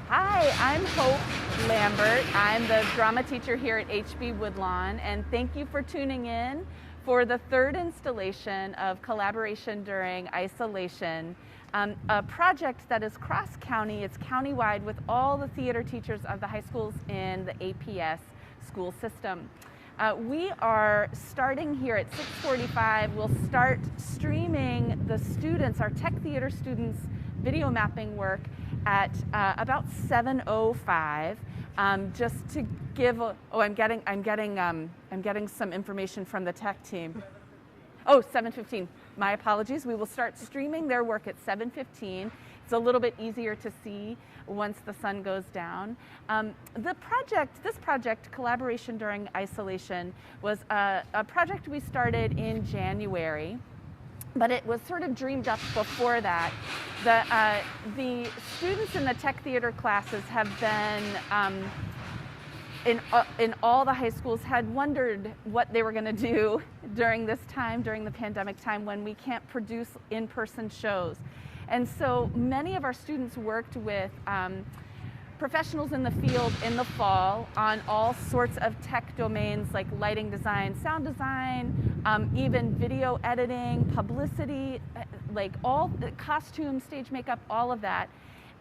Hi, I'm Hope Lambert. I'm the drama teacher here at HB Woodlawn, and thank you for tuning in for the third installation of Collaboration During Isolation, a project that is cross-county. It's countywide with all the theater teachers of the high schools in the APS school system. We are starting here at 6:45. We'll start streaming the students, our tech theater students' video mapping work at about 7:05. Just to give, I'm getting some information from the tech team. Oh, 7:15. My apologies. We will start streaming their work at 7:15. It's a little bit easier to see once the sun goes down. This project, Collaboration During Isolation, was a project we started in January, but it was sort of dreamed up before that. The students in the tech theater classes have been in all the high schools had wondered what they were going to do during this time, during the pandemic time when we can't produce in-person shows. And so many of our students worked with professionals in the field in the fall on all sorts of tech domains like lighting design, sound design, even video editing, publicity, like all the costume, stage makeup, all of that.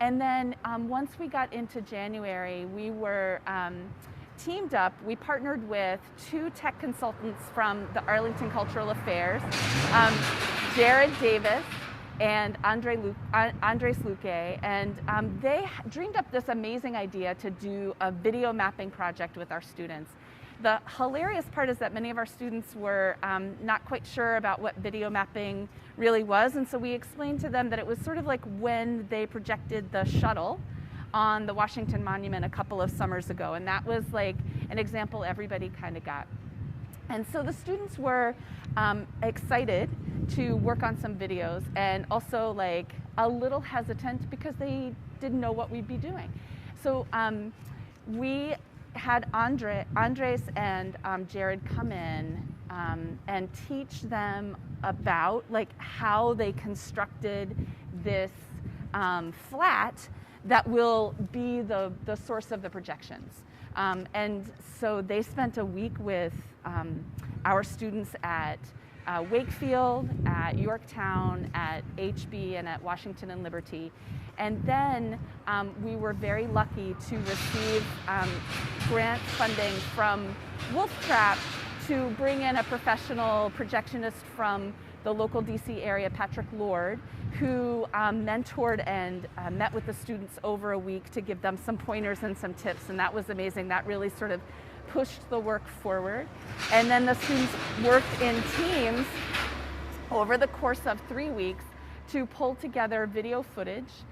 And then once we got into January, we were teamed up. We partnered with two tech consultants from the Arlington Cultural Affairs, Jared Davis and Andres Luque, and they dreamed up this amazing idea to do a video mapping project with our students. The hilarious part is that many of our students were not quite sure about what video mapping really was, and so we explained to them that it was sort of like when they projected the shuttle on the Washington Monument a couple of summers ago, and that was like an example everybody kind of got. And so the students were excited to work on some videos and also like a little hesitant because they didn't know what we'd be doing. So we had Andres and Jared come in and teach them about like how they constructed this flat that will be the source of the projections. And so they spent a week with our students at Wakefield, at Yorktown, at HB, and at Washington and Liberty. And then we were very lucky to receive grant funding from Wolf Trap to bring in a professional projectionist from the local DC area, Patrick Lord, who mentored and met with the students over a week to give them some pointers and some tips, and that was amazing. That really sort of pushed the work forward. And then the students worked in teams over the course of 3 weeks to pull together video footage.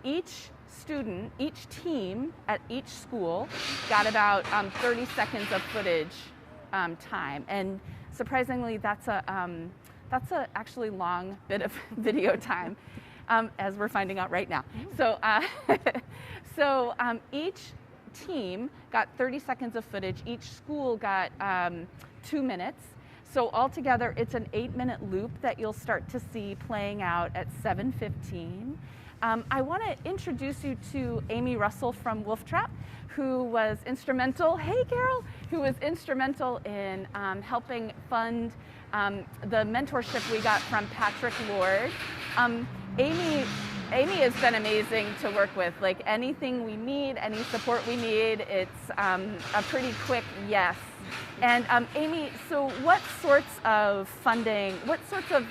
Each student, each team at each school got about 30 seconds of footage time, and surprisingly that's a actually long bit of video time, as we're finding out right now. So each team got 30 seconds of footage. Each school got 2 minutes. So altogether, it's an 8-minute loop that you'll start to see playing out at 7:15. I want to introduce you to Amy Russell from Wolf Trap, who was instrumental, hey Carol, who was instrumental in helping fund the mentorship we got from Patrick Lord. Amy has been amazing to work with. Like anything we need, any support we need, it's a pretty quick yes. And Amy, so what sorts of funding, what sorts of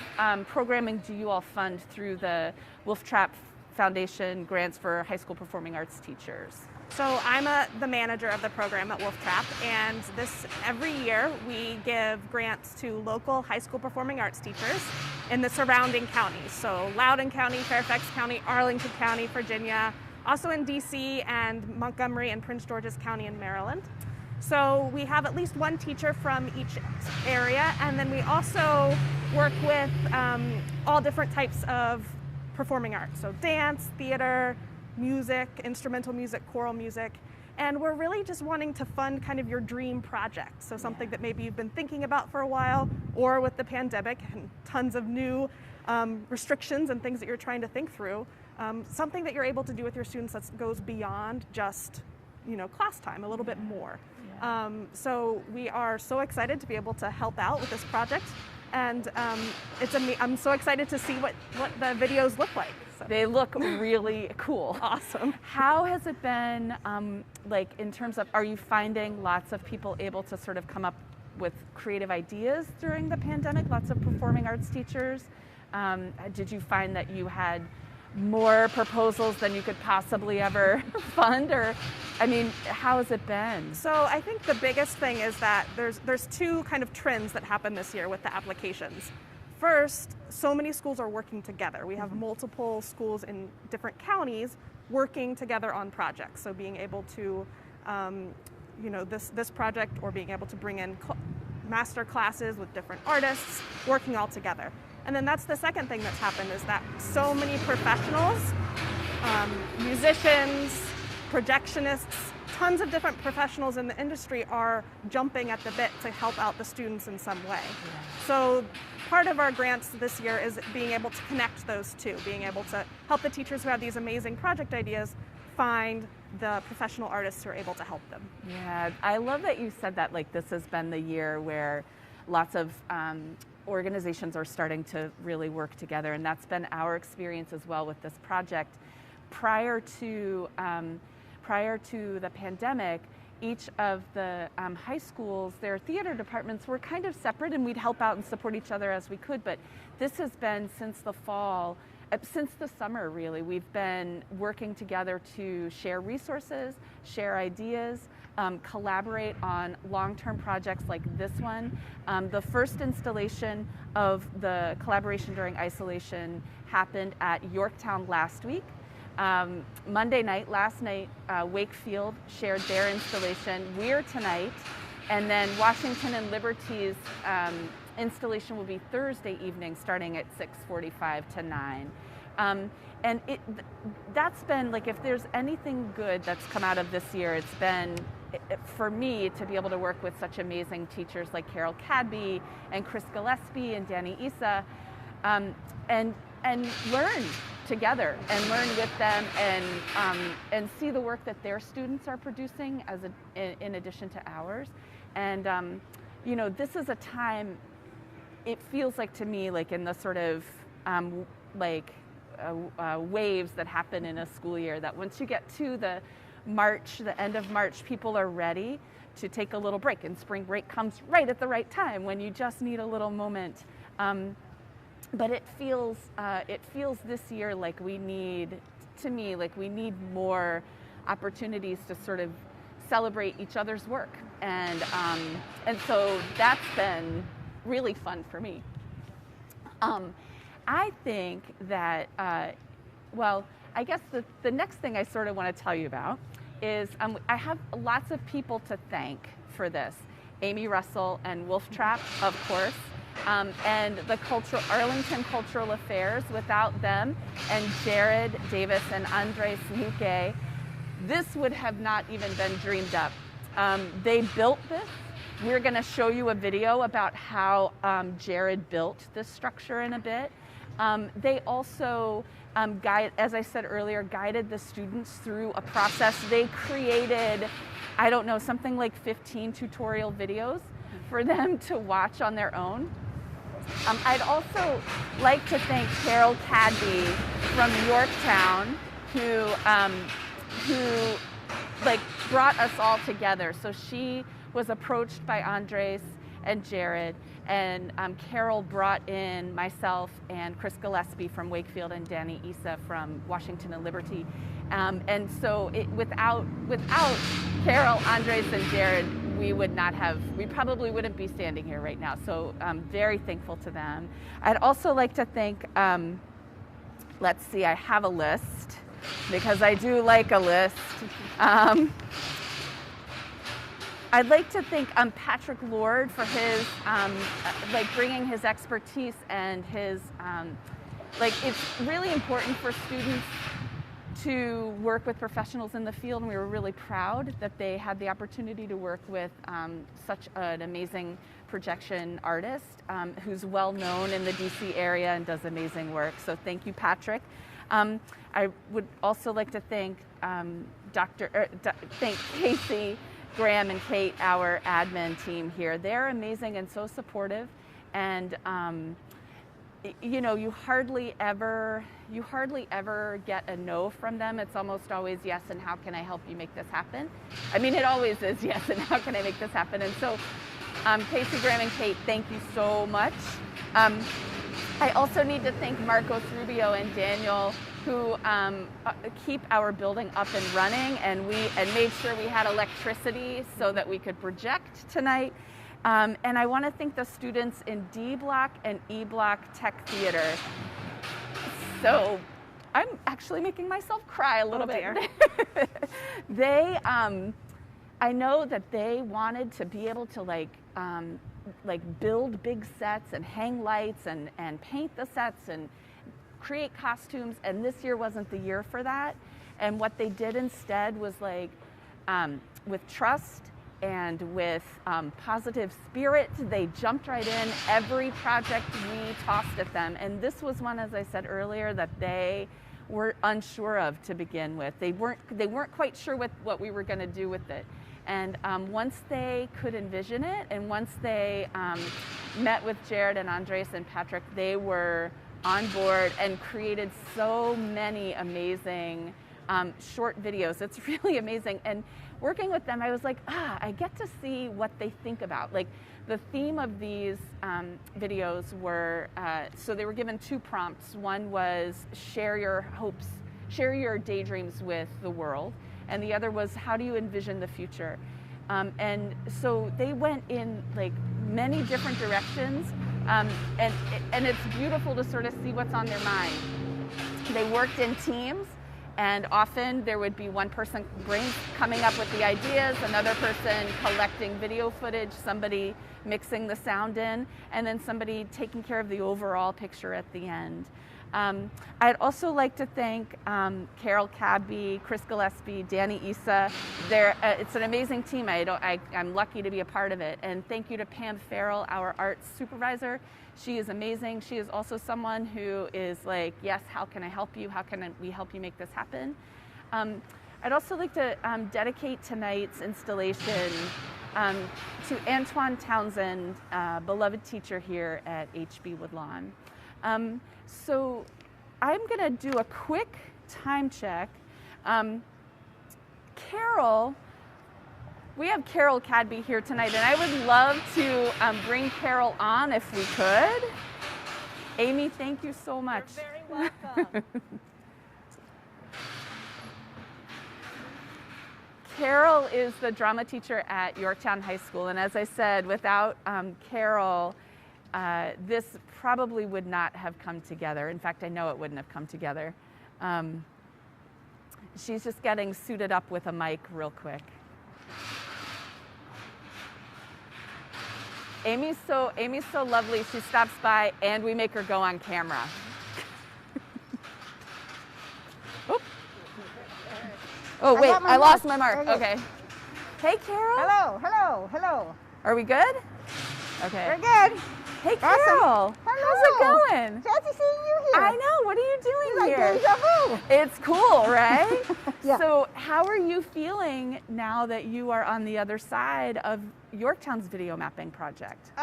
programming do you all fund through the Wolf Trap Foundation grants for high school performing arts teachers? So I'm the manager of the program at Wolf Trap, and every year we give grants to local high school performing arts teachers in the surrounding counties. So Loudoun County, Fairfax County, Arlington County, Virginia, also in DC and Montgomery and Prince George's County in Maryland. So we have at least one teacher from each area, and then we also work with all different types of performing arts. So dance, theater, music, instrumental music, choral music, and we're really just wanting to fund kind of your dream project. So something that maybe you've been thinking about for a while, or with the pandemic and tons of new restrictions and things that you're trying to think through, something that you're able to do with your students that goes beyond just class time, a little bit more. Yeah. So we are so excited to be able to help out with this project, and I'm so excited to see what the videos look like. So. They look really cool. Awesome. How has it been, like in terms of, are you finding lots of people able to sort of come up with creative ideas during the pandemic? Lots of performing arts teachers. Did you find that you had more proposals than you could possibly ever fund, or I mean, how has it been? So I think the biggest thing is that there's two kind of trends that happen this year with the applications. First, so many schools are working together. We have multiple schools in different counties working together on projects. So being able to, this project, or being able to bring in master classes with different artists working all together. And then that's the second thing that's happened, is that so many professionals, musicians, projectionists, tons of different professionals in the industry are jumping at the bit to help out the students in some way. Yeah. So part of our grants this year is being able to connect those two, being able to help the teachers who have these amazing project ideas find the professional artists who are able to help them. Yeah, I love that you said that, like this has been the year where lots of organizations are starting to really work together, and that's been our experience as well with this project. Prior to the pandemic, each of the high schools, their theater departments were kind of separate, and we'd help out and support each other as we could. But this has been since the fall, since the summer really, we've been working together to share resources, share ideas, collaborate on long-term projects like this one. The first installation of the collaboration during isolation happened at Yorktown last week. Monday night, last night, Wakefield shared their installation. We're tonight, and then Washington and Liberty's installation will be Thursday evening, starting at 6:45 to 9. And that's been, like, if there's anything good that's come out of this year, it's been, for me, to be able to work with such amazing teachers like Carol Cadby and Chris Gillespie and Danny Issa, and learn together and learn with them, and see the work that their students are producing in addition to ours. And this is a time, it feels like to me, like in the sort of waves that happen in a school year, that once you get to the end of March, people are ready to take a little break, and spring break comes right at the right time when you just need a little moment. But it feels this year like we need more opportunities to sort of celebrate each other's work, and so that's been really fun for me. I think that, I guess the next thing I sort of want to tell you about is I have lots of people to thank for this. Amy Russell and Wolf Trap, of course, and the Arlington Cultural Affairs. Without them, and Jared Davis and Andres Luque, this would have not even been dreamed up. They built this. We're going to show you a video about how Jared built this structure in a bit. They also, as I said earlier, guided the students through a process. They created, I don't know, something like 15 tutorial videos for them to watch on their own. I'd also like to thank Carol Cadby from Yorktown, who brought us all together. So she was approached by Andres and Jared, and Carol brought in myself and Chris Gillespie from Wakefield and Danny Issa from Washington and Liberty. And so without Carol, Andres, and Jared, we probably wouldn't be standing here right now. So I'm very thankful to them. I'd also like to thank, let's see, I have a list, because I do like a list. I'd like to thank Patrick Lord for his, bringing his expertise and his, it's really important for students to work with professionals in the field, and we were really proud that they had the opportunity to work with such an amazing projection artist who's well known in the DC area and does amazing work. So thank you, Patrick. I would also like to thank thank Casey, Graham, and Kate, our admin team here. They're amazing and so supportive, and you know, you hardly ever get a no from them. It's almost always yes, and how can I help you make this happen? I mean, it always is yes, and how can I make this happen? And so Casey, Graham, and Kate, thank you so much. I also need to thank Marcos Rubio and Daniel, who keep our building up and running, and made sure we had electricity so that we could project tonight. And I want to thank the students in D Block and E Block Tech Theater. So I'm actually making myself cry a little bit. They, I know that they wanted to be able to like build big sets and hang lights and paint the sets and create costumes, and this year wasn't the year for that. And what they did instead was like, with trust and with positive spirit, they jumped right in. Every project we tossed at them, and this was one, as I said earlier, that they were unsure of to begin with. They weren't quite sure what we were going to do with it. And once they could envision it, and once they met with Jared and Andres and Patrick, they were on board and created so many amazing short videos. It's really amazing. And working with them, I was like, I get to see what they think about. Like, the theme of these videos were, so they were given 2 prompts. One was share your hopes, share your daydreams with the world. And the other was, how do you envision the future? And so they went in like many different directions. And it's beautiful to sort of see what's on their mind. They worked in teams, and often there would be one person coming up with the ideas, another person collecting video footage, somebody mixing the sound in, and then somebody taking care of the overall picture at the end. I'd also like to thank Carol Cadby, Chris Gillespie, Danny Issa. It's an amazing team. I'm lucky to be a part of it. And thank you to Pam Farrell, our arts supervisor. She is amazing. She is also someone who is like, yes, how can I help you? How can we help you make this happen? I'd also like to dedicate tonight's installation to Antoine Townsend, beloved teacher here at HB Woodlawn. So I'm going to do a quick time check. Carol, we have Carol Cadby here tonight, and I would love to bring Carol on if we could. Amy, thank you so much. You're very welcome. Carol is the drama teacher at Yorktown High School, and as I said, without Carol, this probably would not have come together. In fact, I know it wouldn't have come together. She's just getting suited up with a mic real quick. Amy's so lovely. She stops by and we make her go on camera. Oh wait, I lost my mark. Okay. Hey Carol. Hello, hello, hello. Are we good? Okay. We're good. Hey Carol. Awesome. How's it going? Fancy seeing you here. I know. What are you doing It's here? like deja vu. It's cool, right? Yeah. So how are you feeling now that you are on the other side of Yorktown's video mapping project?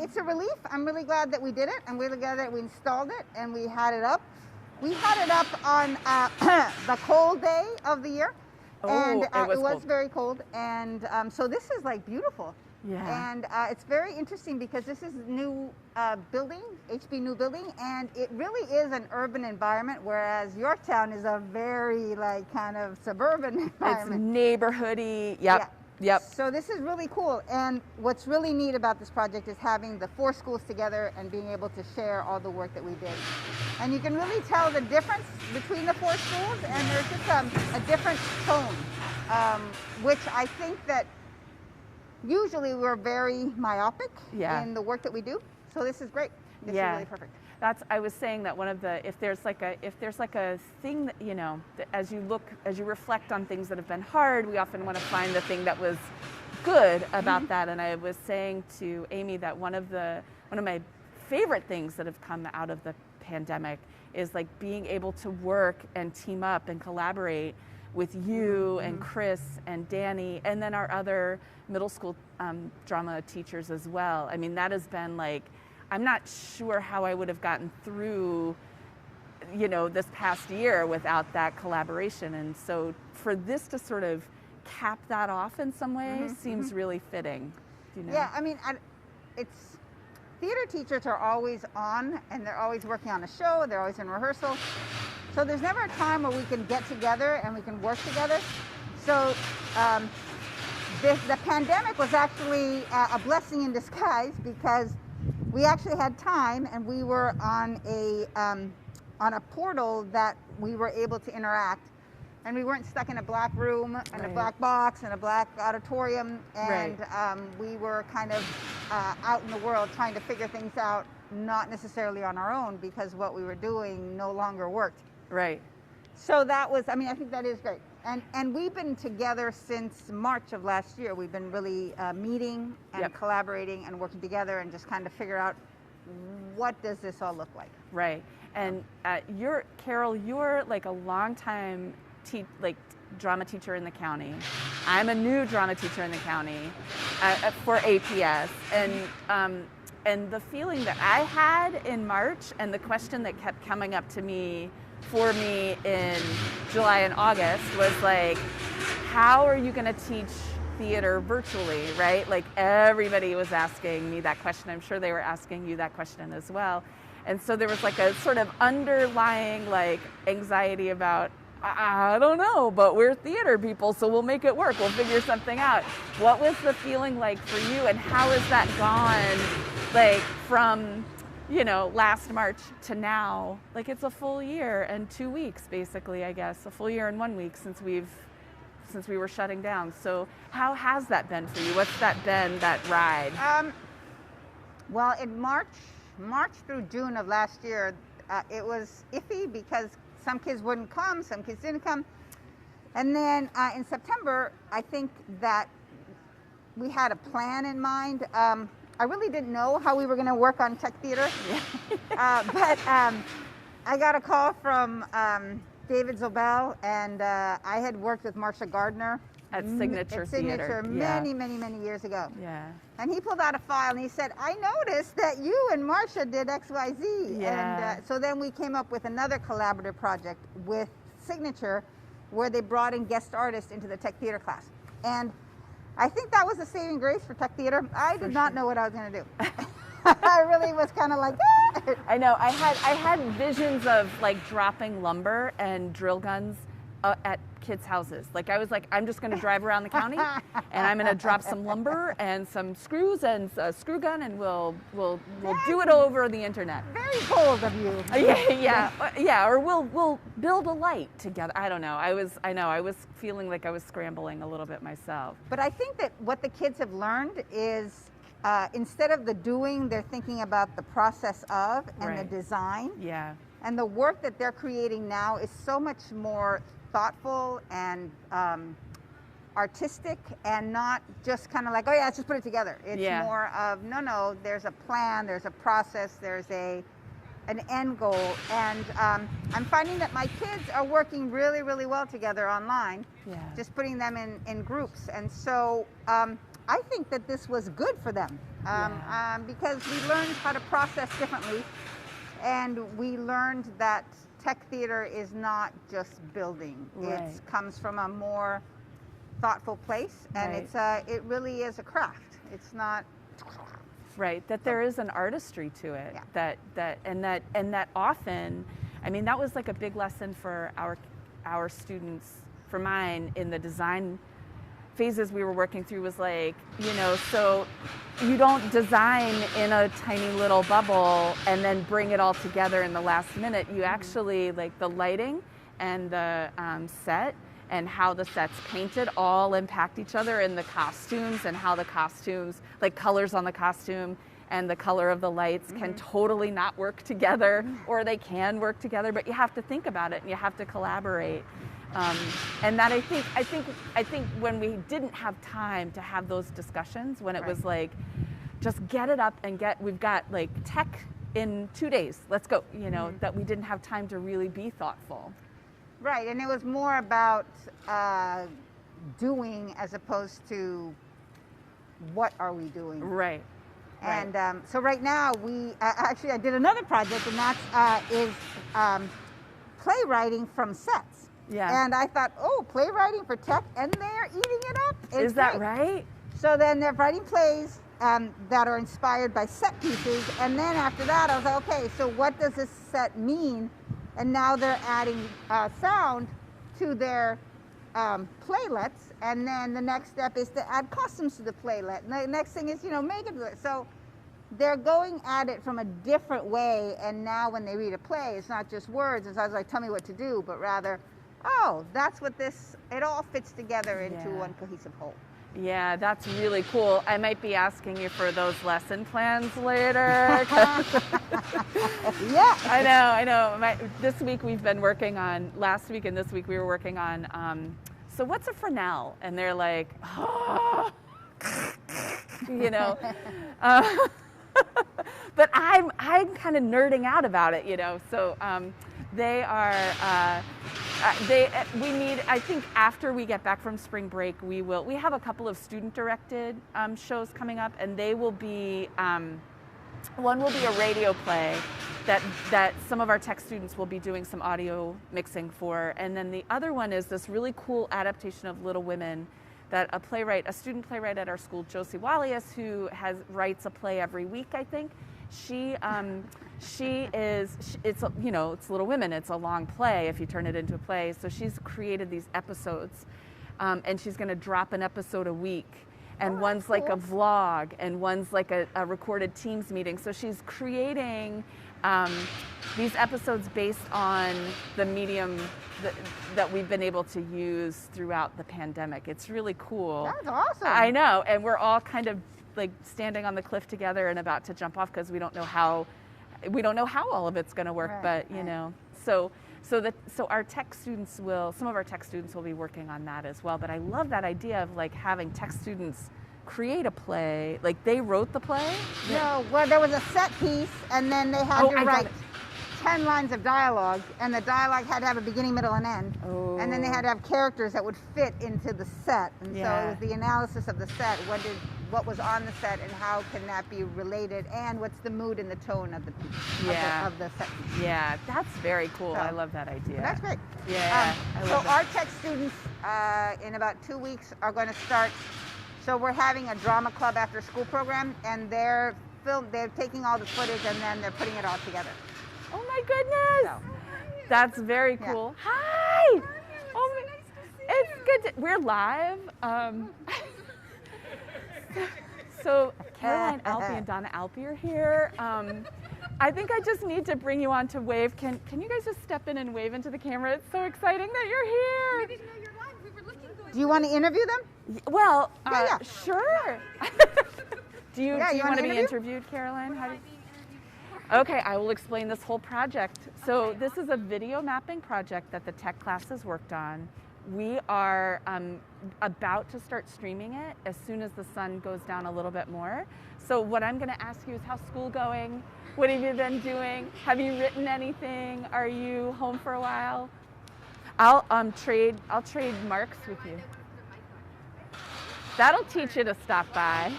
It's a relief. I'm really glad that we did it. I'm really glad that we installed it and we had it up. We had it up on the cold day of the year. And it was very cold. And so this is like beautiful. Yeah. And it's very interesting because this is new building, HB new building, and it really is an urban environment, whereas Yorktown is a very like kind of suburban environment. It's neighborhoody. Yep. Yeah. Yep. So this is really cool. And what's really neat about this project is having the 4 schools together and being able to share all the work that we did. And you can really tell the difference between the 4 schools, and there's just a different tone, which I think that usually we're very myopic in the work that we do. So this is great. This is really perfect. I was saying that one of the, if there's like a thing that, you know, that as you reflect on things that have been hard, we often want to find the thing that was good about that. And I was saying to Amy that one of my favorite things that have come out of the pandemic is like being able to work and team up and collaborate with you and Chris and Danny, and then our other middle school drama teachers as well. I mean, that has been like, I'm not sure how I would have gotten through, you know, this past year without that collaboration. And so for this to sort of cap that off in some way seems really fitting. You know? Yeah, I mean, it's, theater teachers are always on, and they're always working on a show, they're always in rehearsal. So there's never a time where we can get together and we can work together. So the pandemic was actually a blessing in disguise, because we actually had time, and we were on a portal that we were able to interact, and we weren't stuck in a black room and a black box and a black auditorium, and we were kind of out in the world trying to figure things out, not necessarily on our own, because what we were doing no longer worked. Right. So that was, I mean, I think that is great. And we've been together since March of last year. We've been really meeting and collaborating and working together, and just kind of figure out, what does this all look like? Right. And Carol, you're like a longtime drama teacher in the county. I'm a new drama teacher in the county for APS. And the feeling that I had in March, and the question that kept coming up to me for me in July and August, was like, how are you going to teach theater virtually, right? Like, everybody was asking me that question. I'm sure they were asking you that question as well. And so there was like a sort of underlying like anxiety about, I don't know, but we're theater people, so we'll make it work. We'll figure something out. What was the feeling like for you, and how has that gone, like, from, you know, last March to now? Like, it's a full year and 2 weeks, basically, I guess. A full year and 1 week since we were shutting down. So how has that been for you? What's that been, that ride? Well, in March through June of last year, it was iffy, because some kids wouldn't come, some kids didn't come. And then in September, I think that we had a plan in mind. I really didn't know how we were going to work on tech theater, but I got a call from David Zobel, and I had worked with Marcia Gardner at Signature Theater many years ago. Yeah. And he pulled out a file, and he said, I noticed that you and Marcia did XYZ. Yeah. And so then we came up with another collaborative project with Signature, where they brought in guest artists into the tech theater class. And I think that was a saving grace for tech theater. I did not know what I was going to do. I really was kind of like, ah. I know. I had visions of like dropping lumber and drill guns at kids' houses. Like, I was like, I'm just going to drive around the county, and I'm going to drop some lumber and some screws and a screw gun, and we'll do it over the internet. Very bold of you. Yeah. Or we'll build a light together. I don't know. I was feeling like I was scrambling a little bit myself. But I think that what the kids have learned is, instead of the doing, they're thinking about the process of and the design. Yeah. And the work that they're creating now is so much more thoughtful and artistic, and not just kind of like, oh yeah, let's just put it together. It's more of, no, there's a plan, there's a process, there's an end goal. And I'm finding that my kids are working really, really well together online, just putting them in groups. And so I think that this was good for them, because we learned how to process differently, and we learned that tech theater is not just building. It comes from a more thoughtful place, and it really is a craft. It's not that there is an artistry to it. That often, I mean, that was like a big lesson for our students, for mine, in the design phases we were working through, was like, you know, so you don't design in a tiny little bubble and then bring it all together in the last minute. You actually, like, the lighting and the set and how the set's painted all impact each other, in the costumes, and how the costumes, like colors on the costume and the color of the lights, can totally not work together, or they can work together, but you have to think about it and you have to collaborate. And that I think when we didn't have time to have those discussions, when it was like, just get it up and we've got like tech in 2 days, let's go, you know, that we didn't have time to really be thoughtful. Right, and it was more about doing as opposed to what are we doing. Right. And so right now we actually I did another project, and that is playwriting from sets. Yeah. And I thought, oh, playwriting for tech, and they're eating it up. It's Is that great. right? So then they're writing plays that are inspired by set pieces, and then after that I was like, okay, so what does this set mean? And now they're adding sound to their playlets, and then the next step is to add costumes to the playlet. And the next thing is, you know, make it. So they're going at it from a different way, and now when they read a play, it's not just words. It's not like, tell me what to do, but rather, oh, that's what this, it all fits together into one cohesive whole. Yeah, that's really cool. I might be asking you for those lesson plans later. Yeah. I know. This week we've been working on, last week and this week we were working on, so what's a Fresnel? And they're like, oh, you know. But I'm kind of nerding out about it, you know. So they are, we need, I think after we get back from spring break, we have a couple of student-directed shows coming up, and they will be, one will be a radio play that some of our tech students will be doing some audio mixing for, and then the other one is this really cool adaptation of Little Women that a student playwright at our school, Josie Wallius, who writes a play every week, I think. It's Little Women. It's a long play if you turn it into a play. So she's created these episodes, and she's going to drop an episode a week. And one's cool. like a vlog, and one's like a recorded Teams meeting. So she's creating these episodes based on the medium that we've been able to use throughout the pandemic. It's really cool. That's awesome. I know, and we're all kind of like standing on the cliff together and about to jump off because we don't know how all of it's going to work. Right, but you know, so our tech students some of our tech students will be working on that as well. But I love that idea of like having tech students create a play. Like they wrote the play. No, well, there was a set piece, and then they had to write 10 lines of dialogue, and the dialogue had to have a beginning, middle, and end. Oh. And then they had to have characters that would fit into the set. And so it was the analysis of the set, what was on the set, and how can that be related, and what's the mood and the tone of the piece, of the set piece. Yeah, that's very cool. So, I love that idea. That's great. Yeah. So our tech students in about 2 weeks are going to start. So we're having a drama club after school program, and they're taking all the footage and then they're putting it all together. Oh my goodness! So, that's very cool. Yeah. Hi! Oh, nice to see it's good. We're live. So Caroline Alpy and Donna Alpy are here. I think I just need to bring you on to wave. Can you guys just step in and wave into the camera? It's so exciting that you're here. We didn't know you're live. We were looking going. Do you want to interview them? Well, yeah. Sure. Do you want to be interviewed, Caroline? How do you... Okay, I will explain this whole project. So this is a video mapping project that the tech classes worked on. We are about to start streaming it as soon as the sun goes down a little bit more. So what I'm going to ask you is, how's school going? What have you been doing? Have you written anything? Are you home for a while? I'll trade marks with you. That'll teach you to stop by.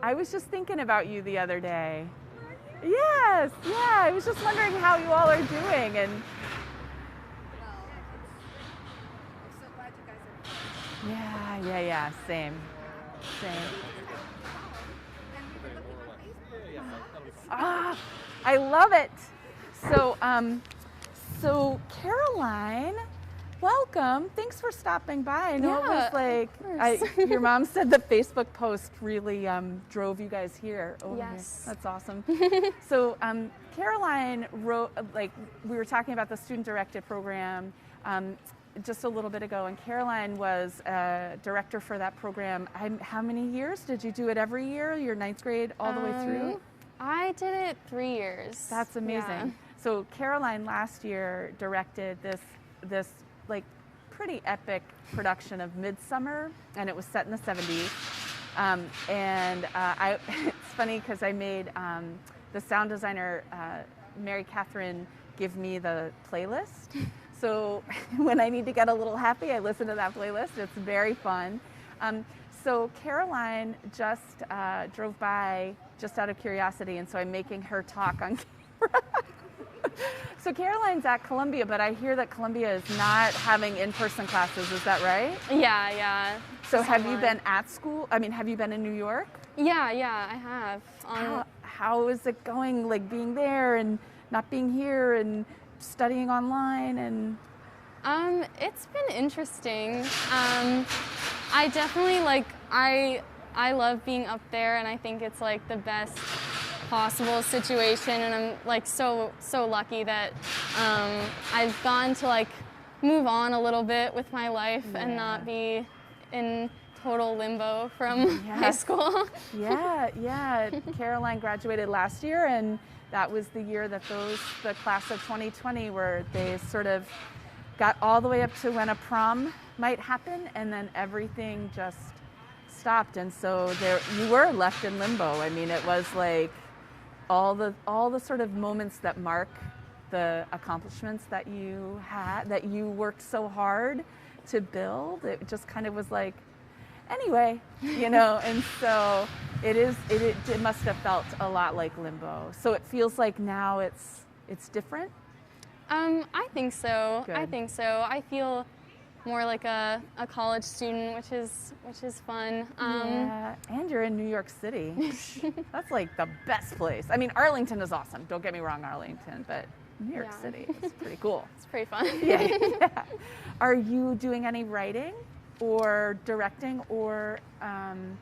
I was just thinking about you the other day. Yes, yeah. I was just wondering how you all are doing, and I'm so glad you guys are here. yeah. Same. Ah, I love it. So Caroline, welcome. Thanks for stopping by. I know it was like your mom said the Facebook post really drove you guys here. Oh, yes, that's awesome. So Caroline wrote, like we were talking about the student-directed program just a little bit ago, and Caroline was director for that program. How many years did you do it? Every year, your ninth grade all the way through? I did it 3 years. That's amazing. Yeah. So Caroline last year directed this like pretty epic production of Midsummer, and it was set in the 70s. It's funny because I made the sound designer, Mary Catherine, give me the playlist. So when I need to get a little happy, I listen to that playlist. It's very fun. So Caroline just drove by just out of curiosity, and so I'm making her talk on camera. So Caroline's at Columbia, but I hear that Columbia is not having in-person classes. Is that right? Yeah. So have you been at school? I mean, have you been in New York? Yeah, I have. How is it going, like being there and not being here and studying online? And it's been interesting. I definitely I love being up there, and I think it's like the best possible situation, and I'm like so lucky that I've gotten to like move on a little bit with my life and not be in total limbo from high school. Yeah. Caroline graduated last year, and that was the year that the class of 2020 where they sort of got all the way up to when a prom might happen, and then everything just stopped, and so you were left in limbo. I mean, it was like all the sort of moments that mark the accomplishments that you had, that you worked so hard to build. It just kind of was like, anyway, and so it must have felt a lot like limbo. So it feels like now it's different. I think so. Good. I think so. I feel more like a college student, which is fun. Yeah, and you're in New York City. That's like the best place. I mean, Arlington is awesome. Don't get me wrong, Arlington, but New York City is pretty cool. It's pretty fun. Yeah. Are you doing any writing or directing or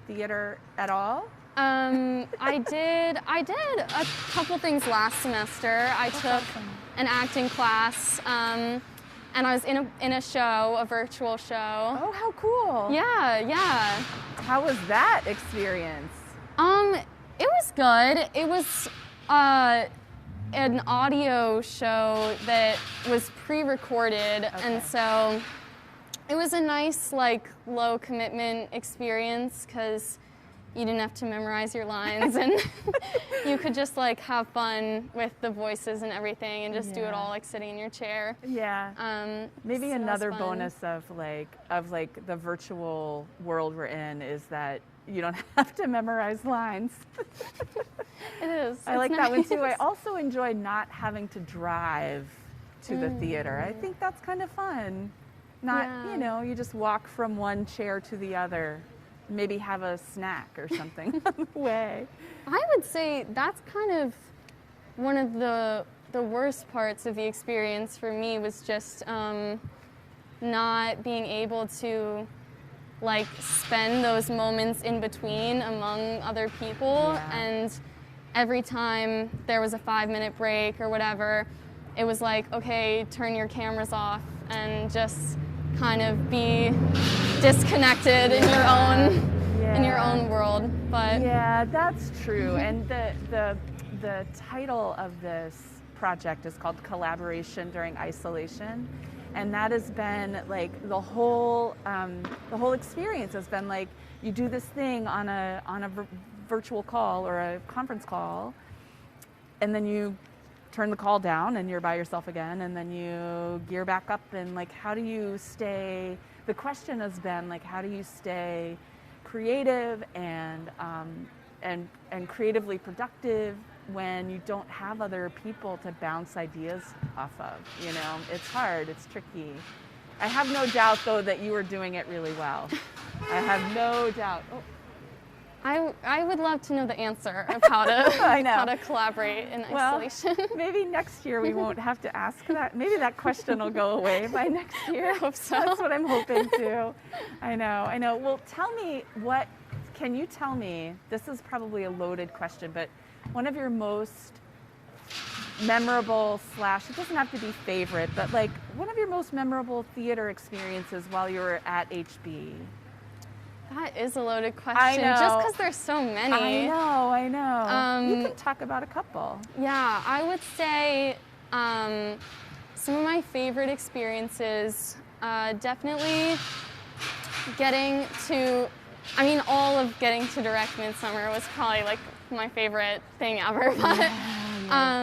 theater at all? I did a couple things last semester. I took an acting class. And I was in a show, a virtual show. Oh, how cool. Yeah. How was that experience? It was good. It was an audio show that was pre-recorded, and so it was a nice, like, low commitment experience because you didn't have to memorize your lines, and you could just like have fun with the voices and everything, and just do it all like sitting in your chair. Yeah. Maybe so another bonus of the virtual world we're in is that you don't have to memorize lines. It is. I like that one too. I also enjoy not having to drive to the theater. I think that's kind of fun. You just walk from one chair to the other. Maybe have a snack or something on the way. I would say that's kind of one of the worst parts of the experience for me, was just not being able to like spend those moments in between among other people. And every time there was a 5-minute break or whatever, it was like, okay, turn your cameras off and just kind of be disconnected in your own world. But yeah, that's true. And the title of this project is called Collaboration During Isolation, and that has been like the whole experience has been like, you do this thing on a virtual call or a conference call, and then you turn the call down and you're by yourself again, and then you gear back up, and like, how do you stay, the question has been like, how do you stay creative and creatively productive when you don't have other people to bounce ideas off of? It's hard, it's tricky. I have no doubt though that you were doing it really well. I have no doubt. I would love to know the answer of how to how to collaborate in isolation. Well, maybe next year we won't have to ask that. Maybe that question will go away by next year. I hope so. That's what I'm hoping to. I know. Well, can you tell me, this is probably a loaded question, but one of your most memorable / it doesn't have to be favorite, but like one of your most memorable theater experiences while you were at HB? That is a loaded question. I know. Just because there's so many. I know. You can talk about a couple. Yeah, I would say some of my favorite experiences, definitely getting to I mean, all of getting to direct Midsummer was probably like my favorite thing ever. But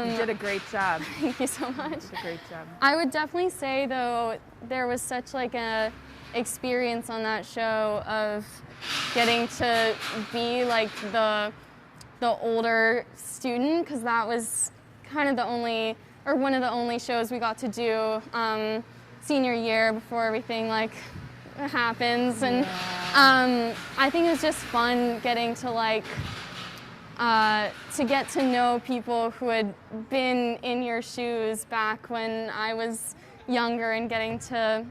you did a great job. Thank you so much. You did a great job. I would definitely say, though, there was such like a experience on that show of getting to be like the older student, because that was kind of the only, or one of the only shows we got to do senior year before everything like happens. And I think it was just fun getting to like to get to know people who had been in your shoes back when I was younger, and getting to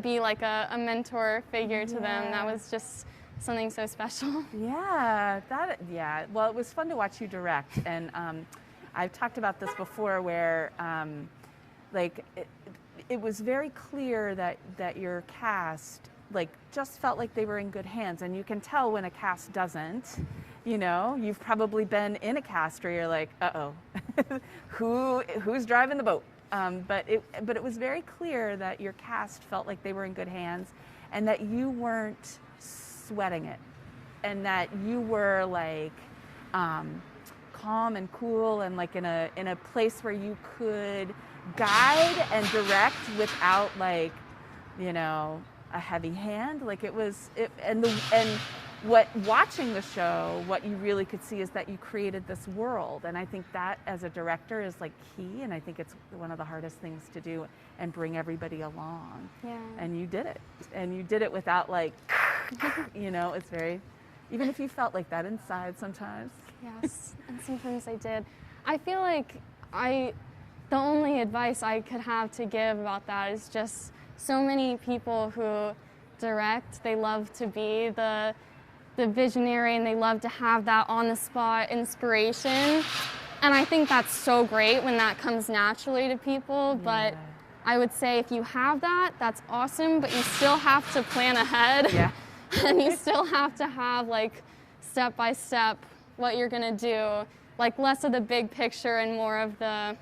be like a mentor figure to them. That was just something so special. Yeah, well, it was fun to watch you direct, and I've talked about this before, where like it was very clear that your cast like just felt like they were in good hands, and you can tell when a cast doesn't. You know, you've probably been in a cast where you're like, uh-oh, who's driving the boat? But it was very clear that your cast felt like they were in good hands, and that you weren't sweating it, and that you were like calm and cool, and like in a place where you could guide and direct without like, you know, a heavy hand. Like what watching the show, what you really could see is that you created this world, and I think that as a director is like key, and I think it's one of the hardest things to do, and bring everybody along. Yeah. And you did it without like, you know, it's very, even if you felt like that inside sometimes. Yes, and sometimes I did. I feel like the only advice I could have to give about that is just so many people who direct, they love to be the visionary, and they love to have that on-the-spot inspiration. And I think that's so great when that comes naturally to people, but I would say if you have that, that's awesome, but you still have to plan ahead. Yeah. And you still have to have like step-by-step what you're gonna do, like less of the big picture and more of the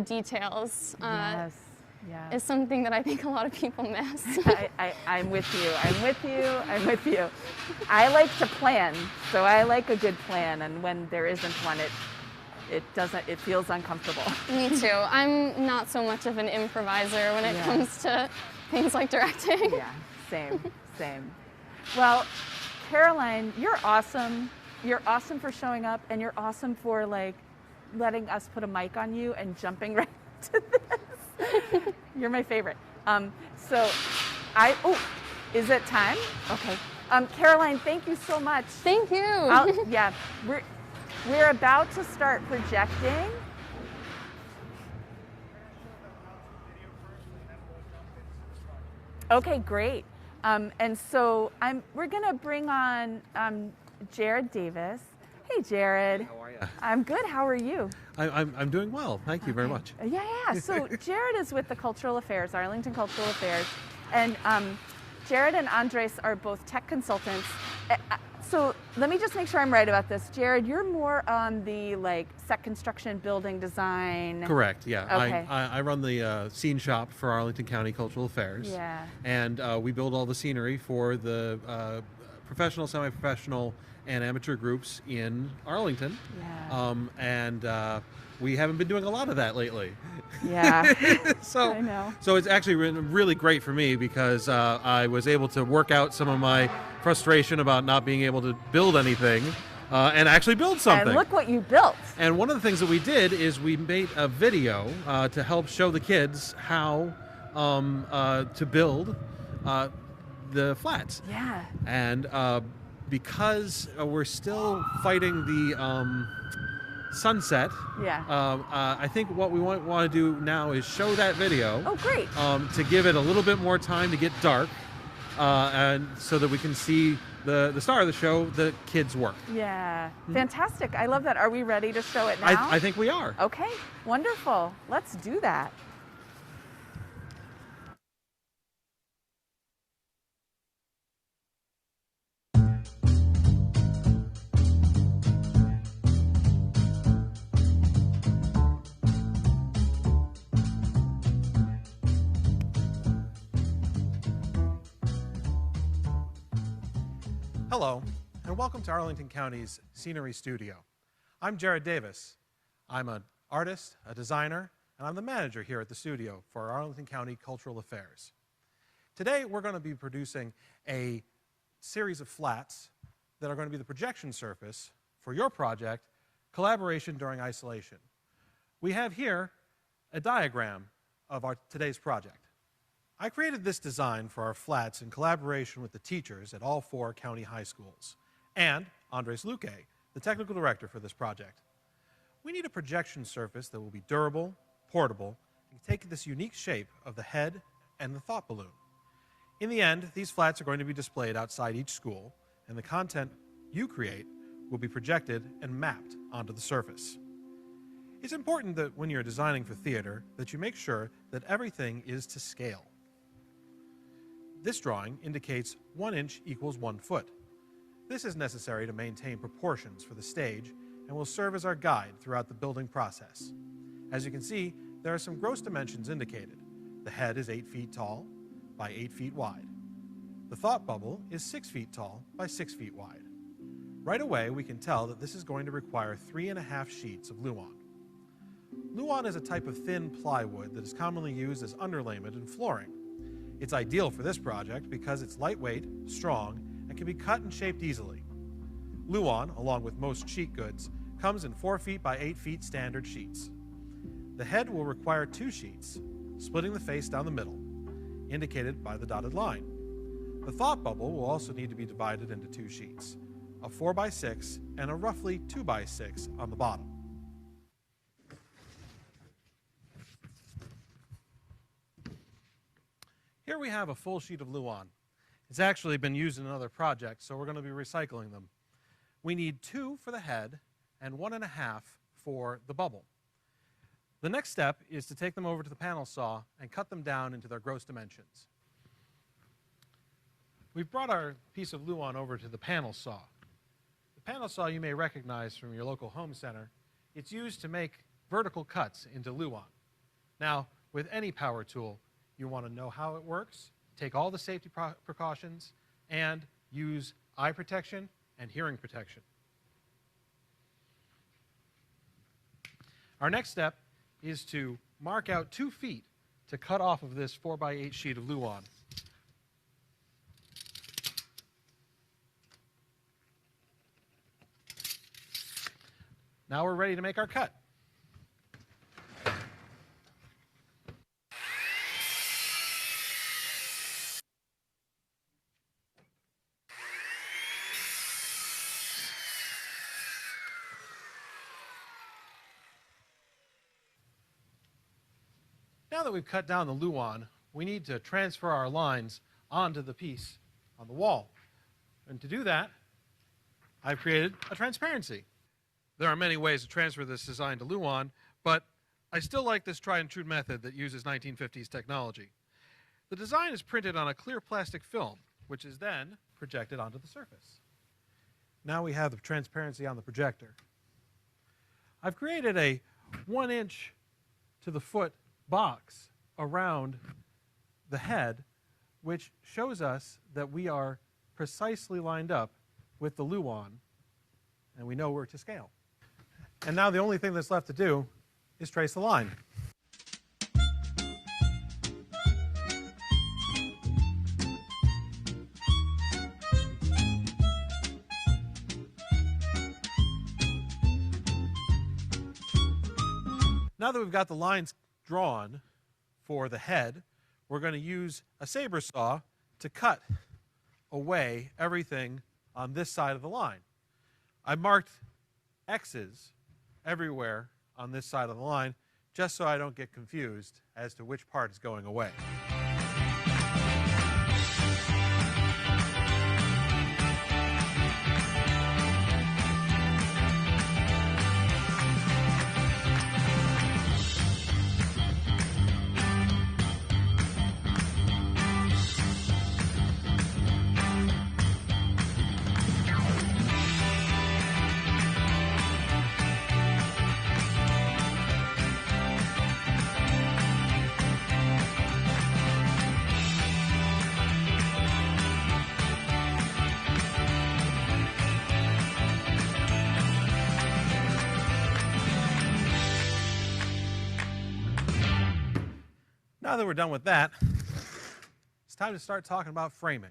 details. Yes. Is something that I think a lot of people miss. I'm with you. I like to plan, so I like a good plan, and when there isn't one, it feels uncomfortable. Me too. I'm not so much of an improviser when it comes to things like directing. Yeah, same. Well, Caroline, you're awesome. You're awesome for showing up, and you're awesome for like letting us put a mic on you and jumping right to this. You're my favorite. Is it time? Okay. Caroline, thank you so much. Thank you. We're about to start projecting. Okay, great. And so we're gonna bring on Jared Davis. Hey, Jared. How are you? I'm good. How are you? I'm doing well. Thank you very much. Yeah. So Jared is with the Cultural Affairs, Arlington Cultural Affairs, and Jared and Andres are both tech consultants. So let me just make sure I'm right about this. Jared, you're more on the like set construction, building design. Correct. Yeah. Okay. I run the scene shop for Arlington County Cultural Affairs. Yeah. And we build all the scenery for the professional, semi-professional, and amateur groups in Arlington. Yeah. We haven't been doing a lot of that lately. Yeah. So I know. So it's actually really great for me because I was able to work out some of my frustration about not being able to build anything and actually build something. And look what you built. And one of the things that we did is we made a video to help show the kids how to build the flats. Yeah. And because we're still fighting the sunset, I think what we want to do now is show that video. Oh, great. To give it a little bit more time to get dark, and so that we can see the star of the show, the kids' work. Yeah. Fantastic. I love that. Are we ready to show it now? I think we are. Okay. Wonderful. Let's do that. Hello, and welcome to Arlington County's Scenery Studio. I'm Jared Davis. I'm an artist, a designer, and I'm the manager here at the studio for Arlington County Cultural Affairs. Today, we're going to be producing a series of flats that are going to be the projection surface for your project, Collaboration During Isolation. We have here a diagram of today's project. I created this design for our flats in collaboration with the teachers at all 4 county high schools and Andres Luque, the technical director for this project. We need a projection surface that will be durable, portable, and take this unique shape of the head and the thought balloon. In the end, these flats are going to be displayed outside each school, and the content you create will be projected and mapped onto the surface. It's important that when you're designing for theater that you make sure that everything is to scale. This drawing indicates 1 inch equals 1 foot. This is necessary to maintain proportions for the stage and will serve as our guide throughout the building process. As you can see, there are some gross dimensions indicated. The head is 8 feet tall by 8 feet wide. The thought bubble is 6 feet tall by 6 feet wide. Right away, we can tell that this is going to require 3.5 sheets of Woodlawn. Woodlawn is a type of thin plywood that is commonly used as underlayment in flooring. It's ideal for this project because it's lightweight, strong, and can be cut and shaped easily. Woodlawn, along with most sheet goods, comes in 4 feet by 8 feet standard sheets. The head will require 2 sheets, splitting the face down the middle, indicated by the dotted line. The thought bubble will also need to be divided into 2 sheets, a 4 by 6 and a roughly 2 by 6 on the bottom. Here we have a full sheet of Woodlawn. It's actually been used in another project, so we're going to be recycling them. We need 2 for the head and 1.5 for the bubble. The next step is to take them over to the panel saw and cut them down into their gross dimensions. We've brought our piece of Woodlawn over to the panel saw. The panel saw you may recognize from your local home center. It's used to make vertical cuts into Woodlawn. Now, with any power tool, you want to know how it works, take all the safety precautions, and use eye protection and hearing protection. Our next step is to mark out 2 feet to cut off of this 4 by 8 sheet of Woodlawn. Now we're ready to make our cut. Now that we've cut down the Woodlawn, we need to transfer our lines onto the piece on the wall. And to do that, I've created a transparency. There are many ways to transfer this design to Woodlawn, but I still like this tried and true method that uses 1950s technology. The design is printed on a clear plastic film, which is then projected onto the surface. Now we have the transparency on the projector. I've created a 1 inch to the foot box around the head, which shows us that we are precisely lined up with the Woodlawn, and we know where to scale. And now the only thing that's left to do is trace the line. Now that we've got the lines drawn for the head, we're going to use a saber saw to cut away everything on this side of the line. I marked X's everywhere on this side of the line just so I don't get confused as to which part is going away. Now that we're done with that, it's time to start talking about framing.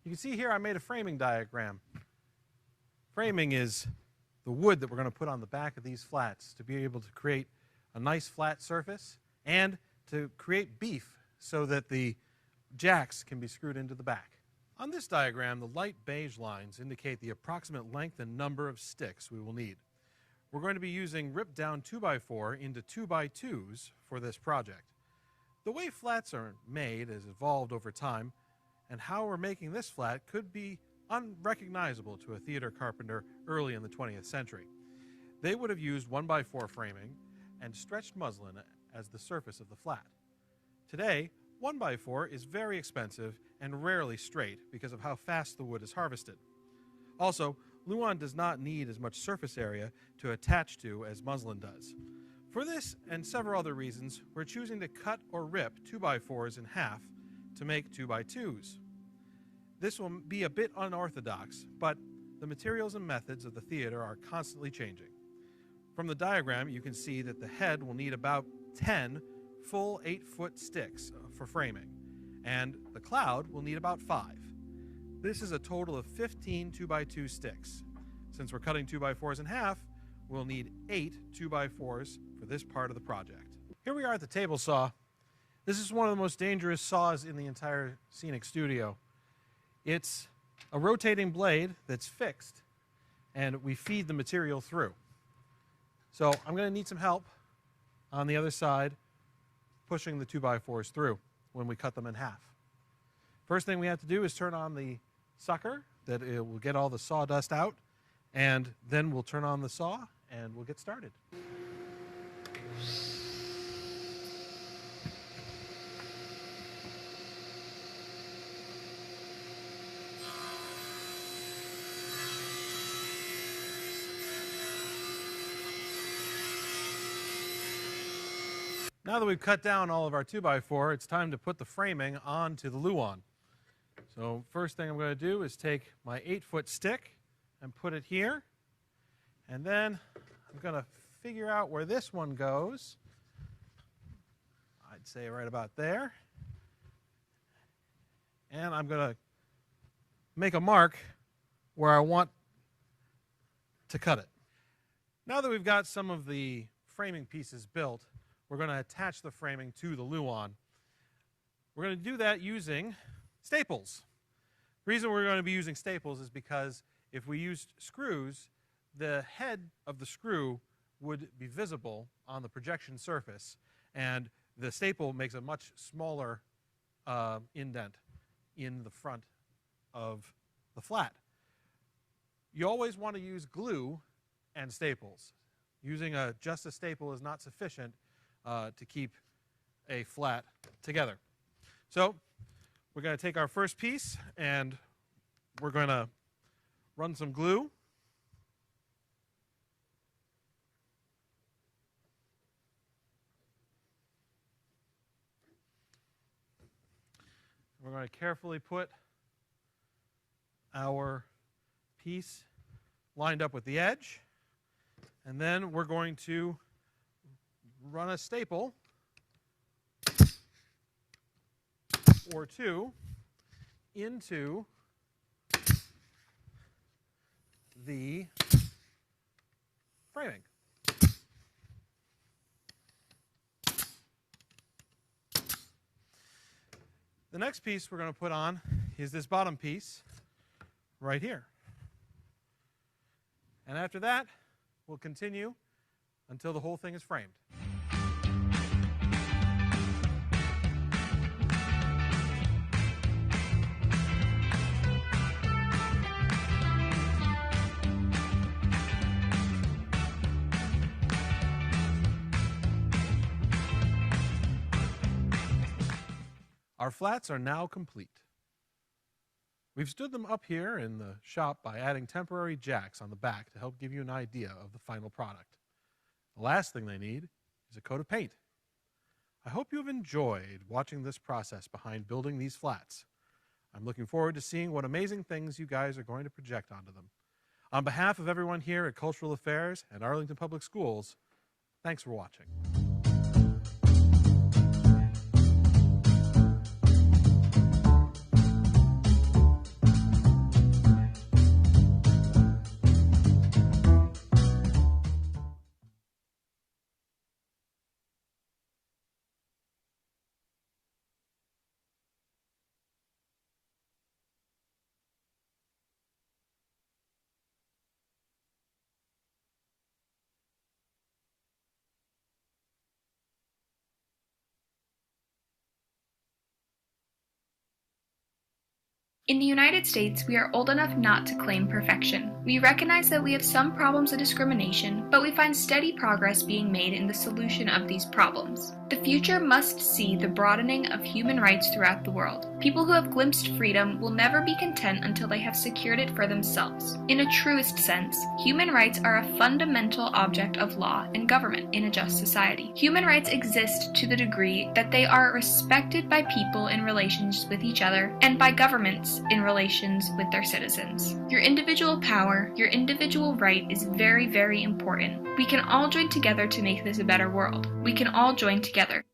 You can see here I made a framing diagram. Framing is the wood that we're going to put on the back of these flats to be able to create a nice flat surface and to create beef so that the jacks can be screwed into the back. On this diagram, the light beige lines indicate the approximate length and number of sticks we will need. We're going to be using ripped down 2x4 into 2x2s for this project. The way flats are made has evolved over time, and how we're making this flat could be unrecognizable to a theater carpenter early in the 20th century. They would have used 1x4 framing and stretched muslin as the surface of the flat. Today, 1x4 is very expensive and rarely straight because of how fast the wood is harvested. Also, Luan does not need as much surface area to attach to as muslin does. For this and several other reasons, we're choosing to cut or rip 2x4s in half to make 2x2s. This will be a bit unorthodox, but the materials and methods of the theater are constantly changing. From the diagram, you can see that the head will need about 10 full 8-foot sticks for framing, and the cloud will need about 5. This is a total of 15 2x2 sticks. Since we're cutting 2x4s in half, we'll need 8 2x4s for this part of the project. Here we are at the table saw. This is one of the most dangerous saws in the entire scenic studio. It's a rotating blade that's fixed, and we feed the material through. So I'm going to need some help on the other side pushing the 2x4s through when we cut them in half. First thing we have to do is turn on the sucker that it will get all the sawdust out, and then we'll turn on the saw and we'll get started. Now that we've cut down all of our 2x4, it's time to put the framing onto the Luan. So first thing I'm going to do is take my 8-foot stick and put it here. And then I'm going to figure out where this one goes. I'd say right about there. And I'm going to make a mark where I want to cut it. Now that we've got some of the framing pieces built, we're going to attach the framing to the Luan. We're going to do that using staples. The reason we're going to be using staples is because if we used screws, the head of the screw would be visible on the projection surface, and the staple makes a much smaller indent in the front of the flat. You always want to use glue and staples. Using just a staple is not sufficient to keep a flat together. So we're going to take our first piece and we're going to run some glue. We're going to carefully put our piece lined up with the edge, and then we're going to run a staple or two into the framing. The next piece we're going to put on is this bottom piece right here. And after that, we'll continue until the whole thing is framed. Our flats are now complete. We've stood them up here in the shop by adding temporary jacks on the back to help give you an idea of the final product. The last thing they need is a coat of paint. I hope you've enjoyed watching this process behind building these flats. I'm looking forward to seeing what amazing things you guys are going to project onto them. On behalf of everyone here at Cultural Affairs and Arlington Public Schools, thanks for watching. In the United States, we are old enough not to claim perfection. We recognize that we have some problems of discrimination, but we find steady progress being made in the solution of these problems. The future must see the broadening of human rights throughout the world. People who have glimpsed freedom will never be content until they have secured it for themselves. In a truest sense, human rights are a fundamental object of law and government in a just society. Human rights exist to the degree that they are respected by people in relations with each other and by governments in relations with their citizens. Your individual power, your individual right is very, very important. We can all join together to make this a better world. We can all join together.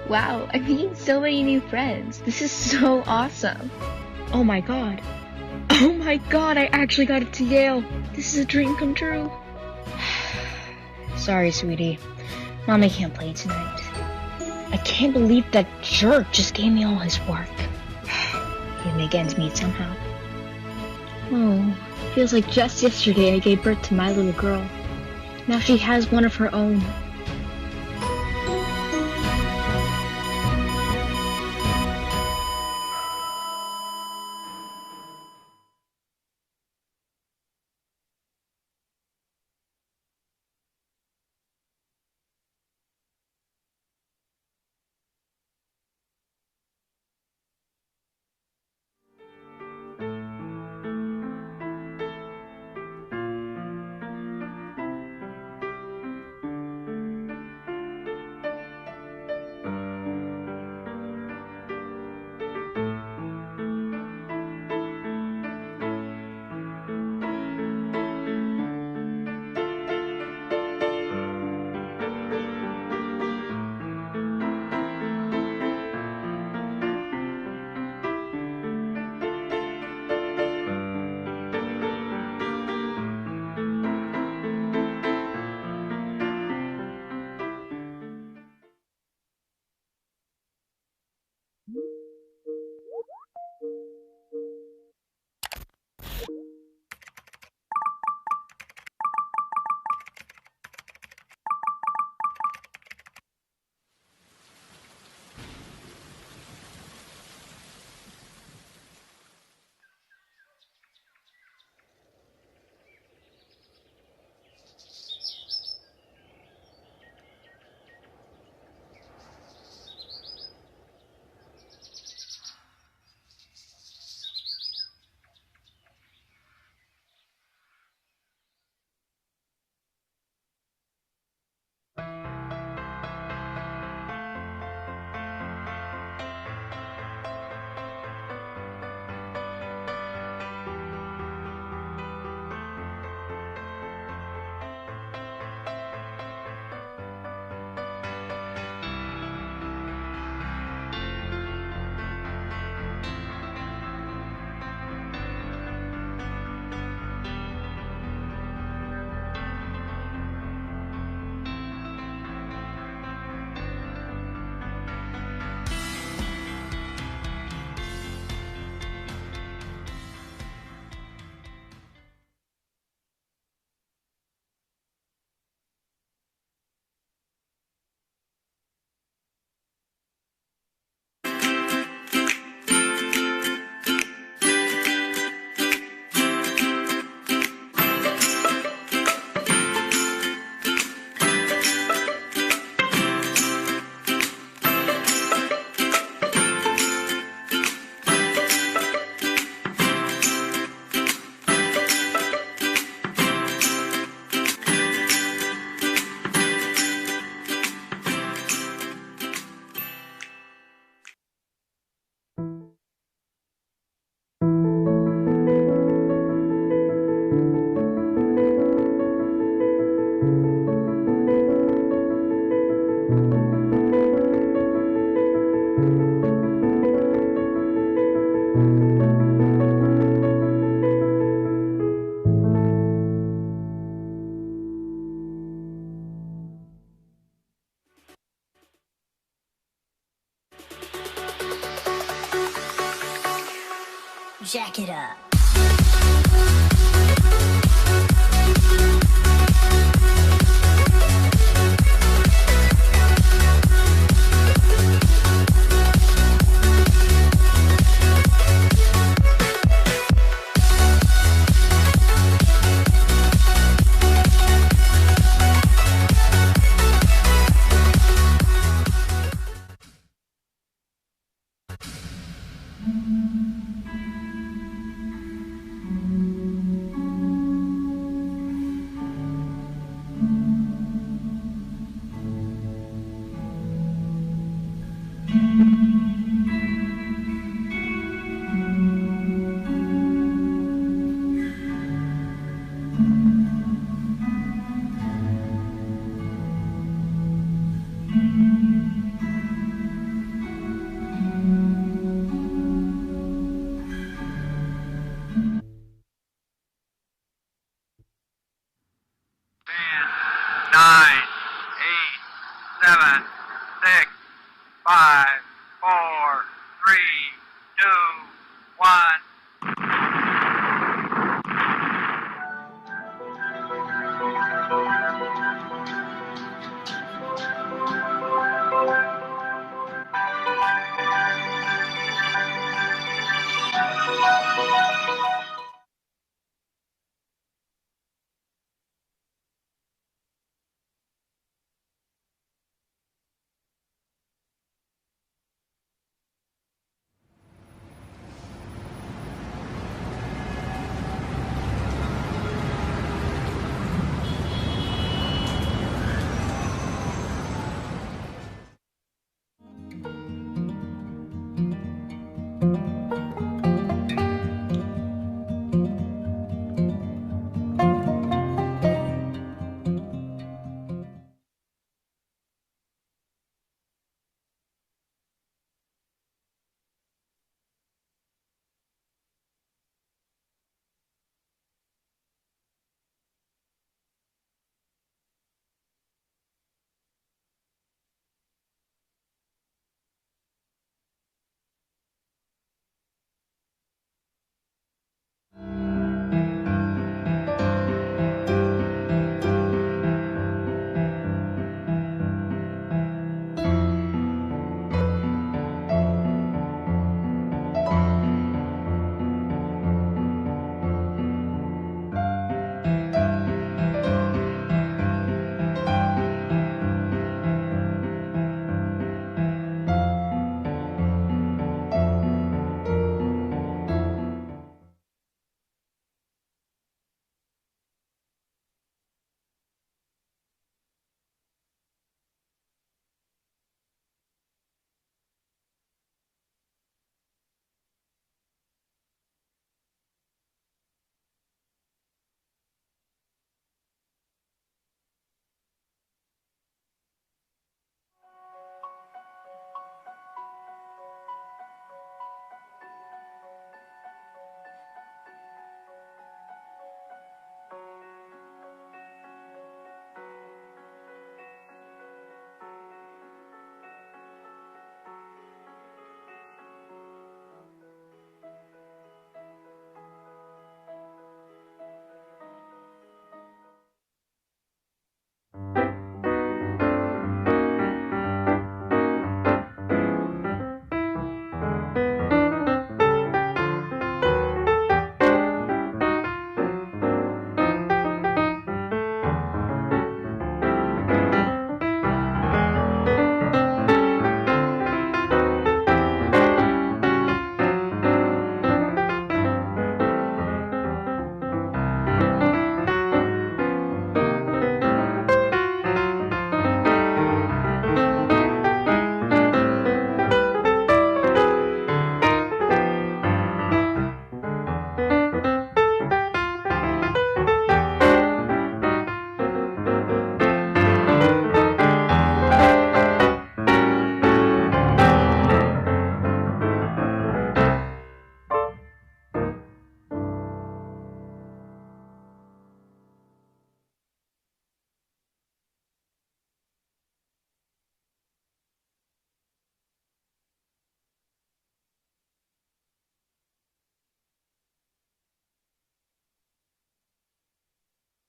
Wow, I'm meeting so many new friends. This is so awesome. Oh my god. Oh my god, I actually got it to Yale. This is a dream come true. Sorry, sweetie. Mommy can't play tonight. I can't believe that jerk just gave me all his work. He'd make ends meet somehow. Oh, feels like just yesterday I gave birth to my little girl. Now she has one of her own. Jack it up. Nine, 8, 7, 6, 5,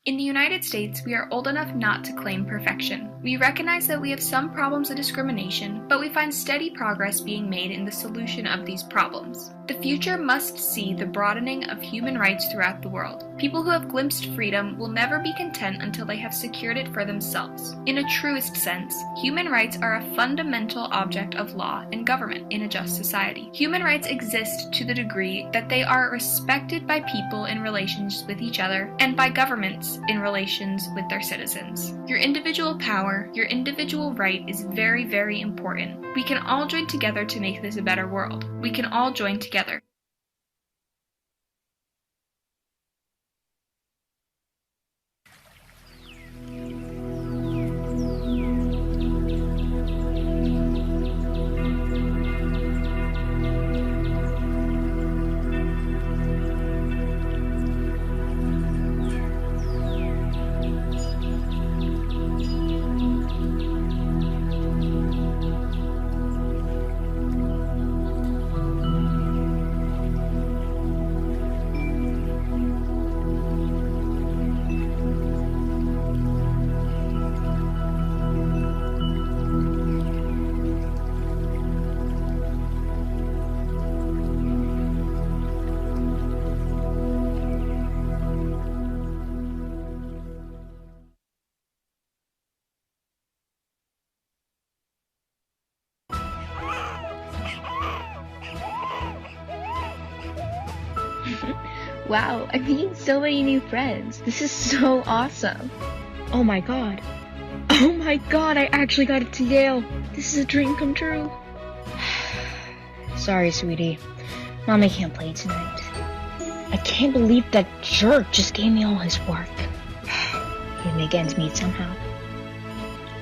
In the United States, we are old enough not to claim perfection. We recognize that we have some problems of discrimination, but we find steady progress being made in the solution of these problems. The future must see the broadening of human rights throughout the world. People who have glimpsed freedom will never be content until they have secured it for themselves. In a truest sense, human rights are a fundamental object of law and government in a just society. Human rights exist to the degree that they are respected by people in relations with each other and by governments in relations with their citizens. Your individual power, your individual right is very, very important. We can all join together to make this a better world. We can all join together. Wow, I'm meeting so many new friends. This is so awesome. Oh my god. Oh my god, I actually got it to Yale. This is a dream come true. Sorry, sweetie. Mommy can't play tonight. I can't believe that jerk just gave me all his work. He'd make ends meet somehow.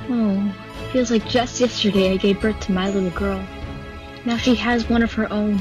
Oh, feels like just yesterday I gave birth to my little girl. Now she has one of her own.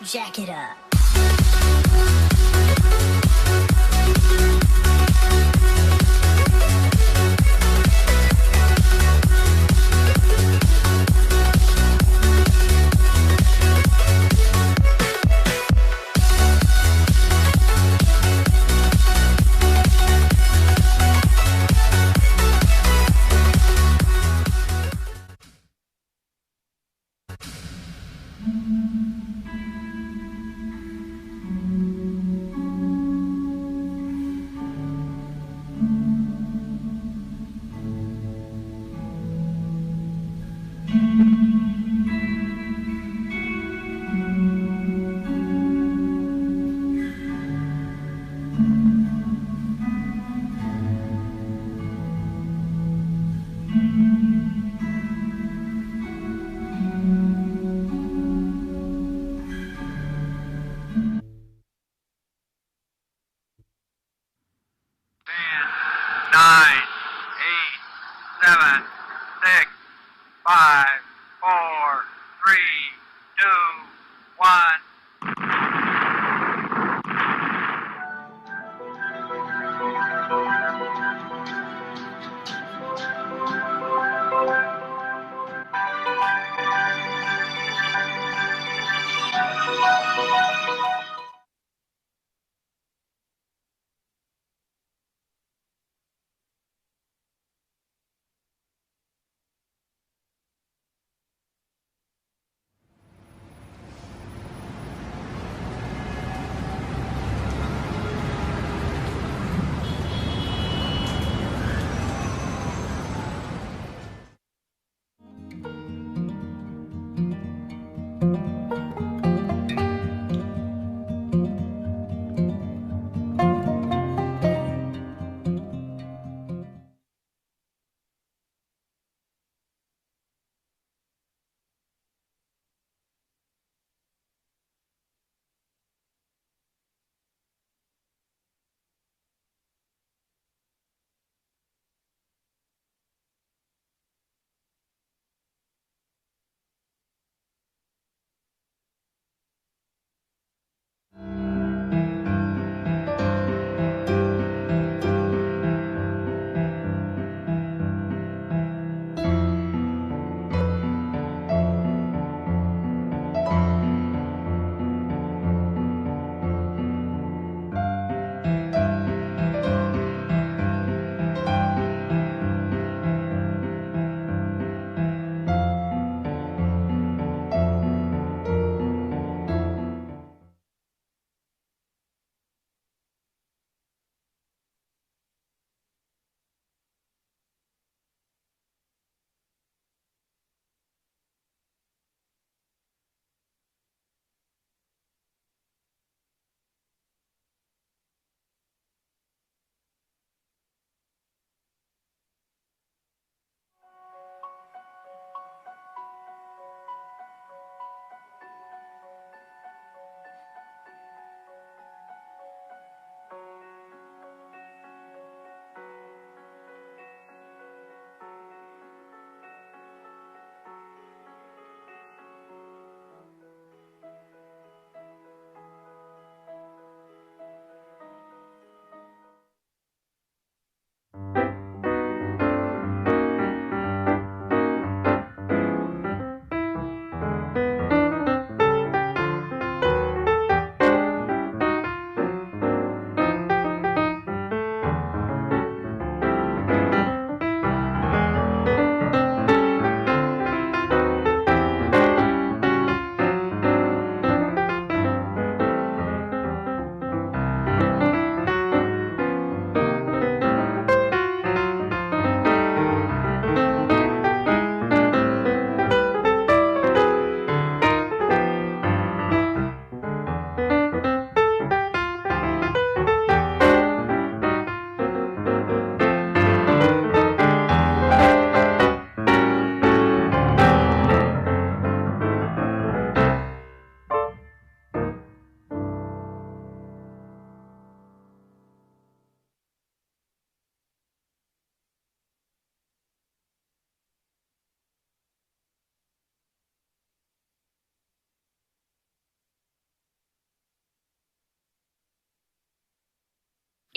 Jack it up.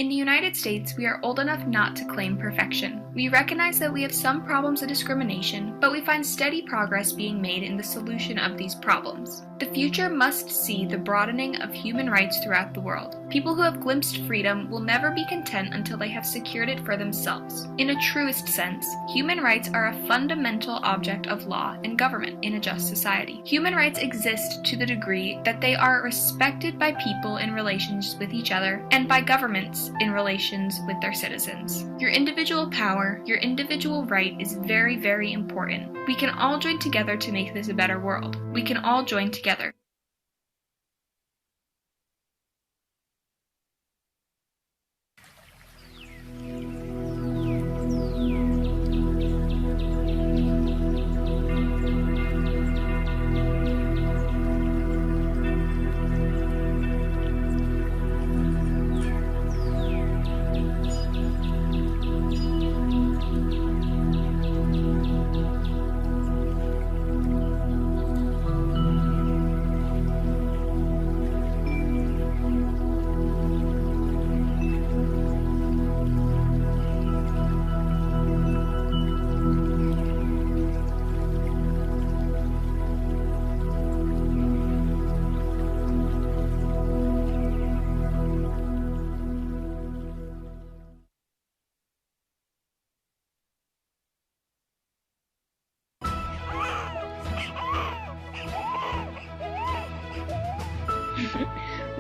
In the United States, we are old enough not to claim perfection. We recognize that we have some problems of discrimination, but we find steady progress being made in the solution of these problems. The future must see the broadening of human rights throughout the world. People who have glimpsed freedom will never be content until they have secured it for themselves. In a truest sense, human rights are a fundamental object of law and government in a just society. Human rights exist to the degree that they are respected by people in relations with each other and by governments in relations with their citizens. Your individual power, your individual right is very, very important. We can all join together to make this a better world. We can all join together.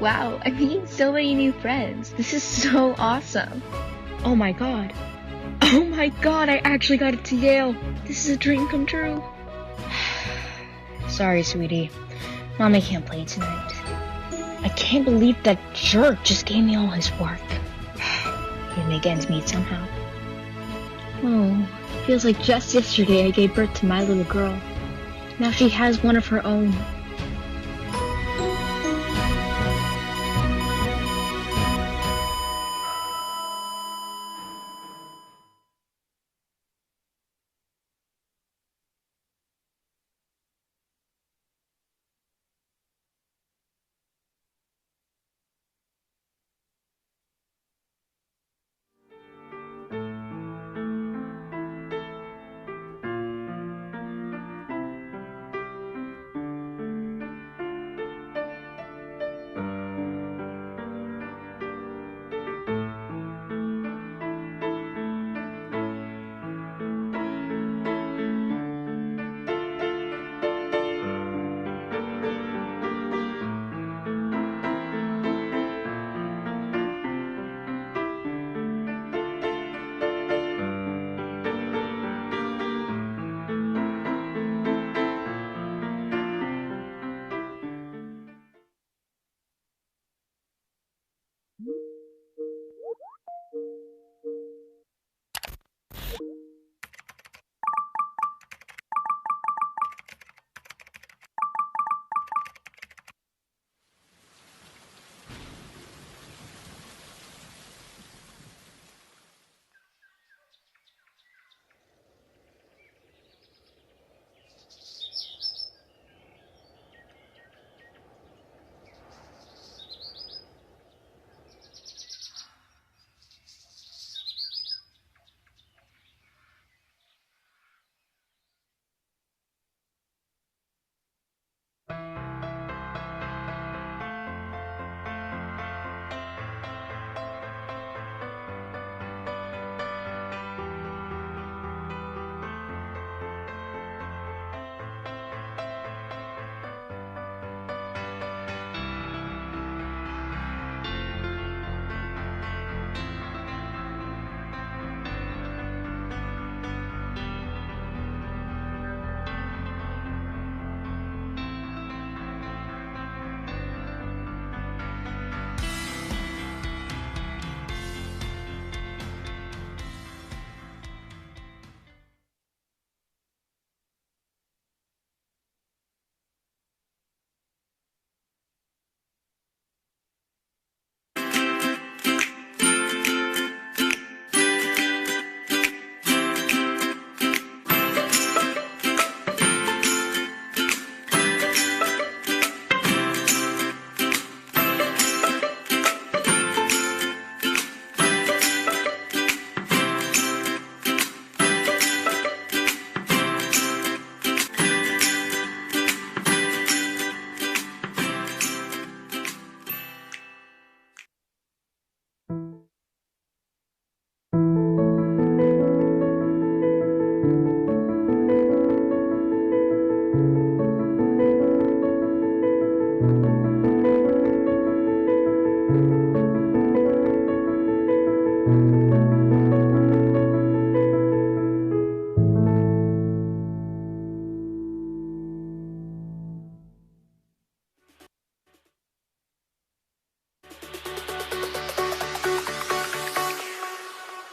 Wow, I'm meeting so many new friends. This is so awesome. Oh my god. Oh my god, I actually got it to Yale. This is a dream come true. Sorry, sweetie. Mommy can't play tonight. I can't believe that jerk just gave me all his work. He'd make ends meet somehow. Oh, feels like just yesterday I gave birth to my little girl. Now she has one of her own.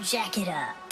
Jack it up.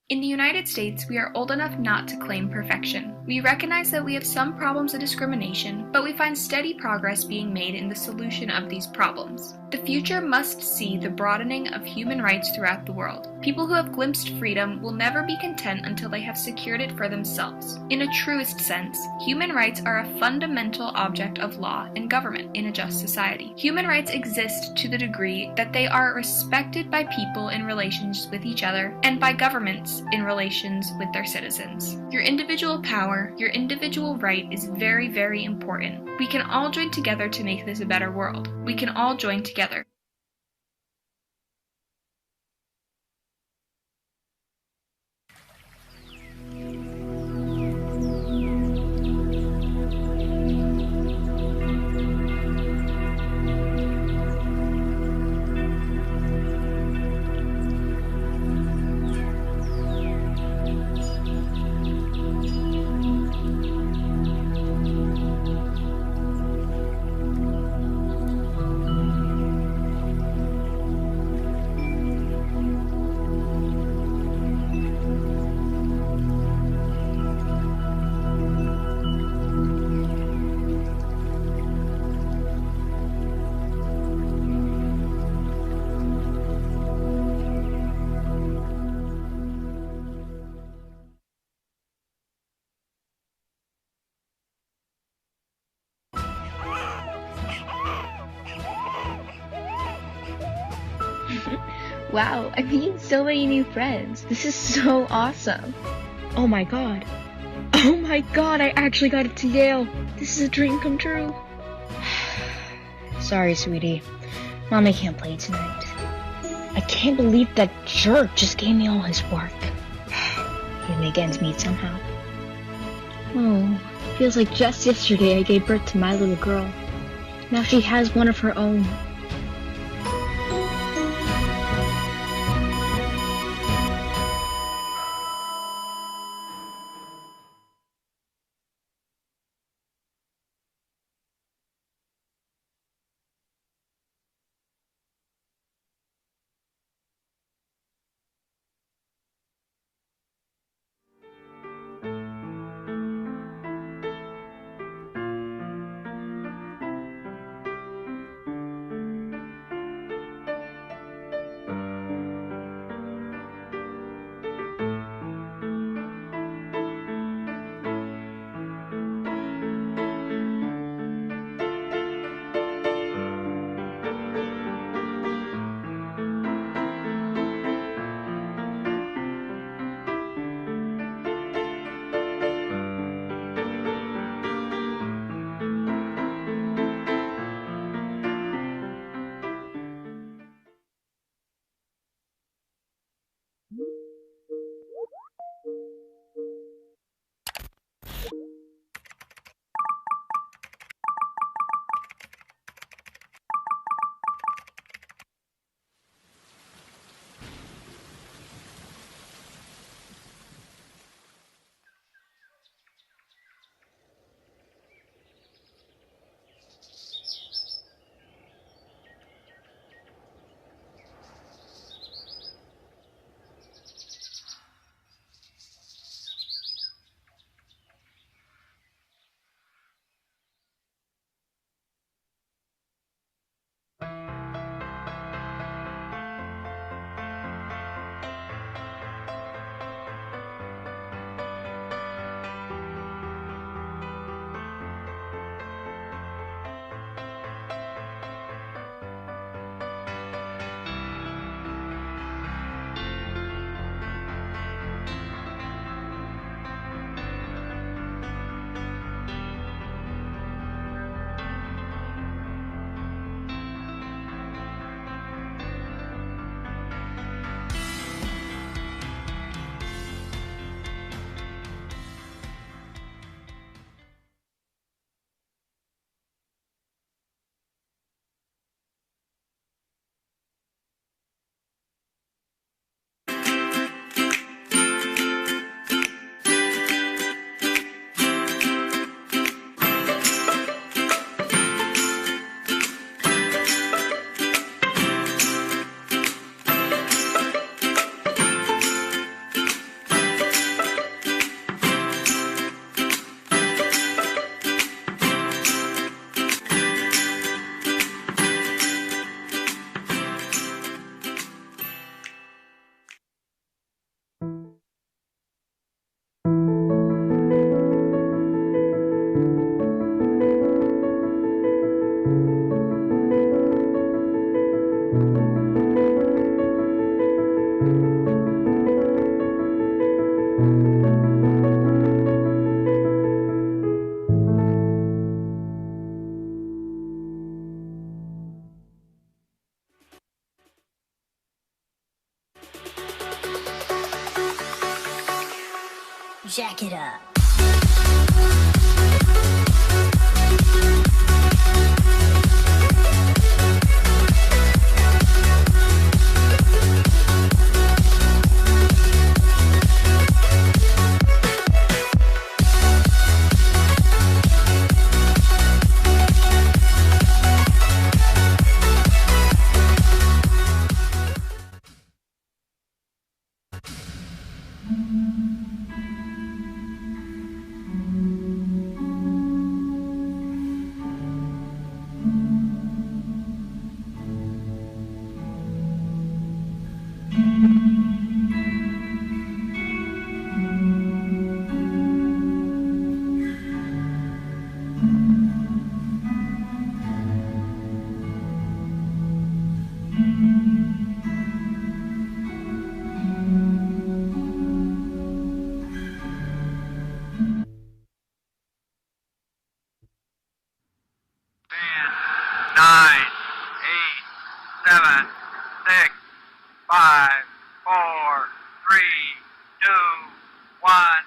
In the United States, we are old enough not to claim perfection. We recognize that we have some problems of discrimination, but we find steady progress being made in the solution of these problems. The future must see the broadening of human rights throughout the world. People who have glimpsed freedom will never be content until they have secured it for themselves. In a truest sense, human rights are a fundamental object of law and government in a just society. Human rights exist to the degree that they are respected by people in relations with each other and by governments in relations with their citizens. Your individual power, your individual right is very, very important. We can all join together to make this a better world. We can all join together. Wow, I'm meeting so many new friends. This is so awesome. Oh my god. Oh my god, I actually got it to Yale. This is a dream come true. Sorry, sweetie. Mommy can't play tonight. I can't believe that jerk just gave me all his work. He'd make ends meet somehow. Oh, feels like just yesterday I gave birth to my little girl. Now she has one of her own. jack it up. Nine, eight, seven, six, five, four, three, two, one.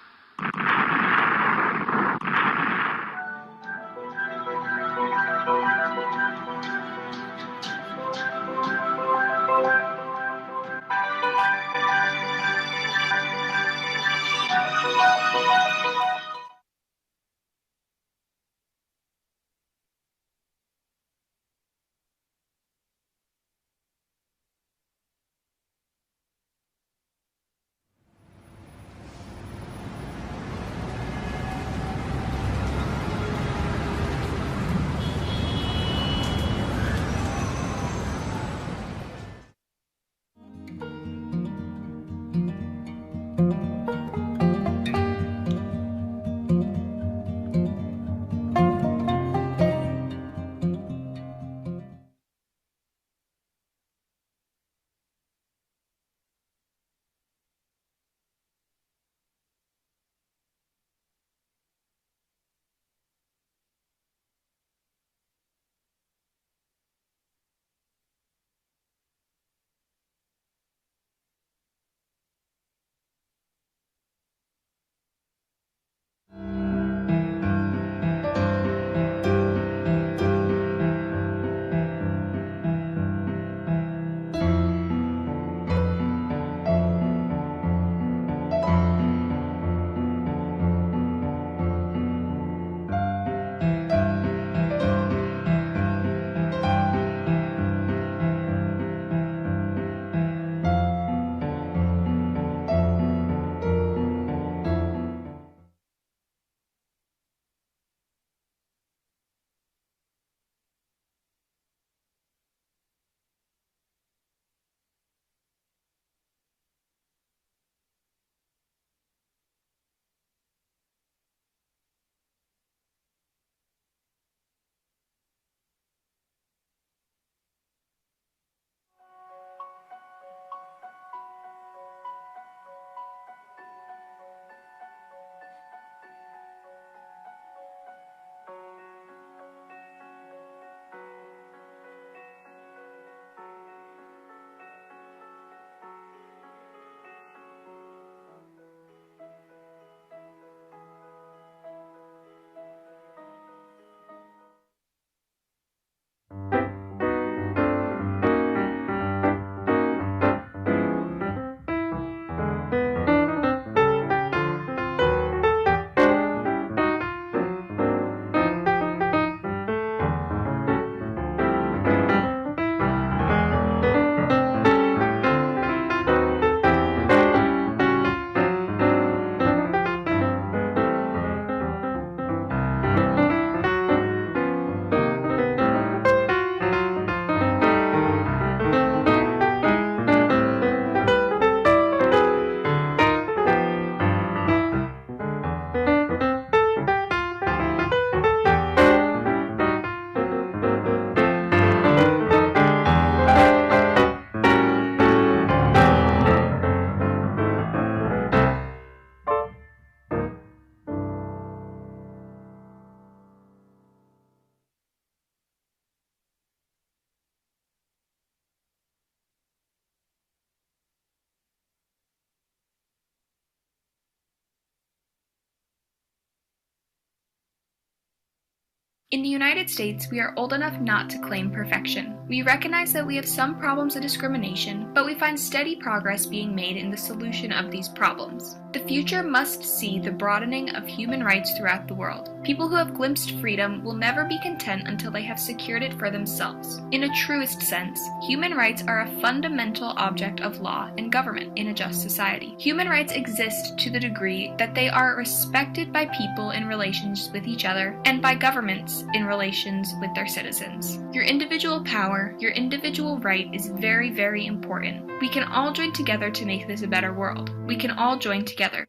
In the United States, we are old enough not to claim perfection. We recognize that we have some problems of discrimination, but we find steady progress being made in the solution of these problems. The future must see the broadening of human rights throughout the world. People who have glimpsed freedom will never be content until they have secured it for themselves. In a truest sense, human rights are a fundamental object of law and government in a just society. Human rights exist to the degree that they are respected by people in relations with each other and by governments in relations with their citizens. Your individual power, your individual right is very, very important. We can all join together to make this a better world. We can all join together.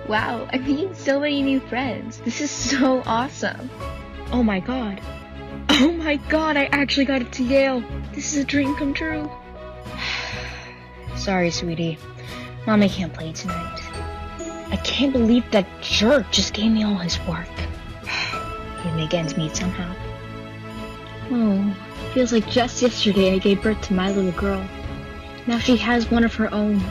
Wow, I'm meeting so many new friends. This is so awesome. Oh my god. Oh my god, I actually got it to Yale. This is a dream come true. Sorry, sweetie. Mommy can't play tonight. I can't believe that jerk just gave me all his work. He'd make ends meet somehow. Oh, feels like just yesterday I gave birth to my little girl. Now she has one of her own.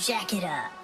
jack it up.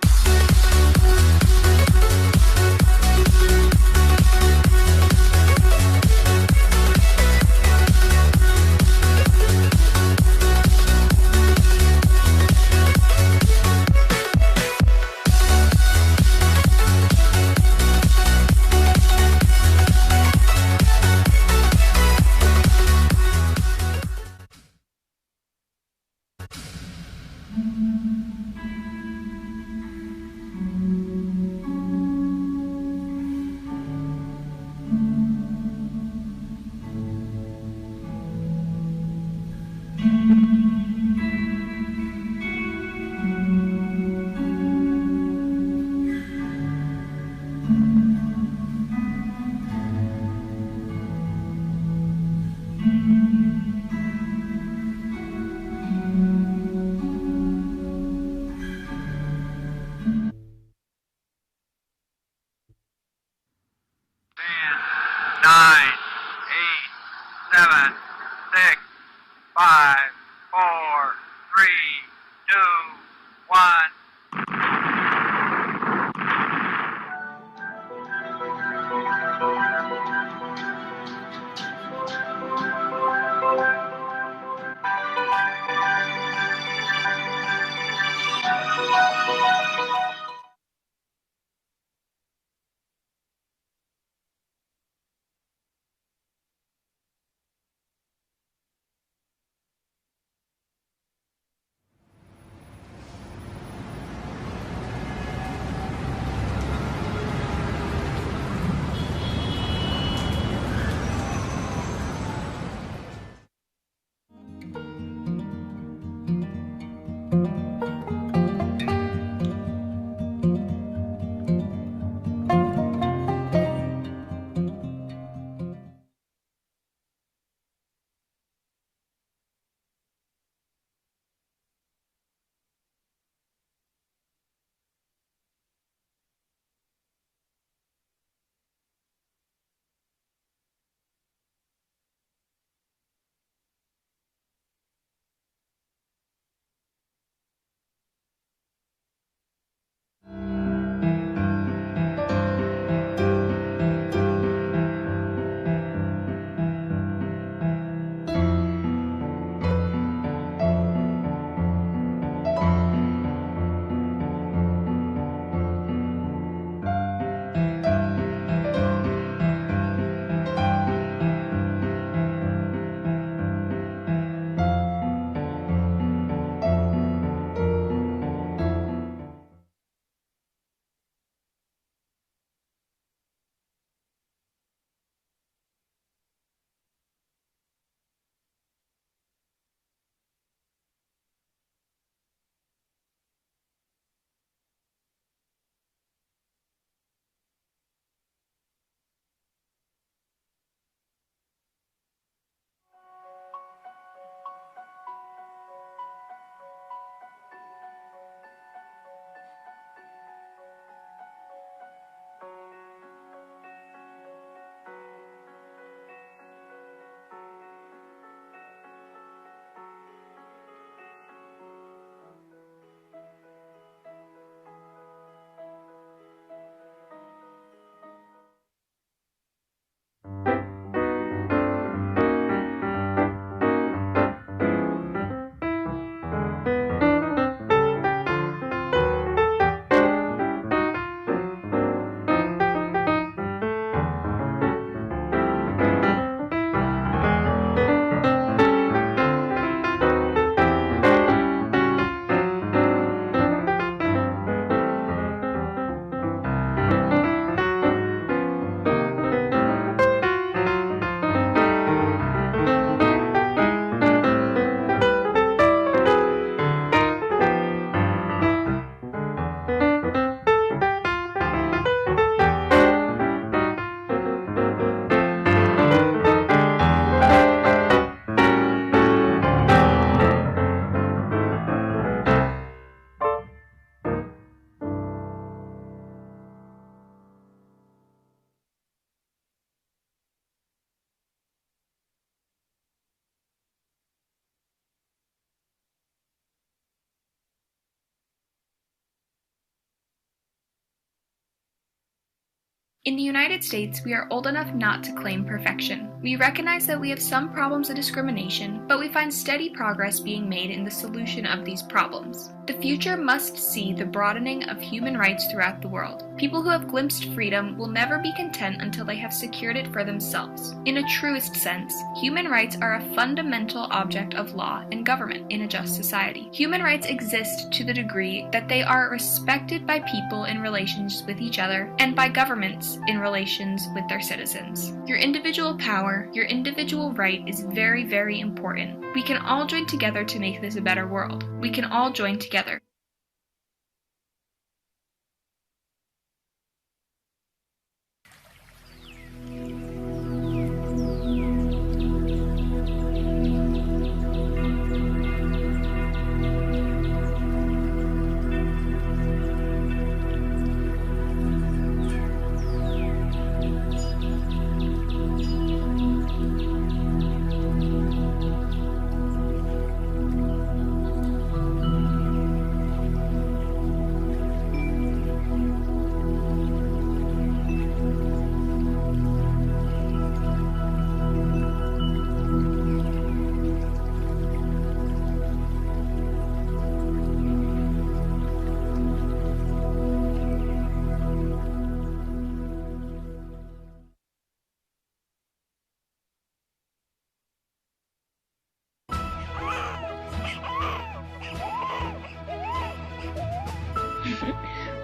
In the United States, we are old enough not to claim perfection. We recognize that we have some problems of discrimination, but we find steady progress being made in the solution of these problems. The future must see the broadening of human rights throughout the world. People who have glimpsed freedom will never be content until they have secured it for themselves. In a truest sense, human rights are a fundamental object of law and government in a just society. Human rights exist to the degree that they are respected by people in relations with each other and by governments in relations with their citizens. Your individual power, your individual right is very, very important. We can all join together to make this a better world. We can all join together.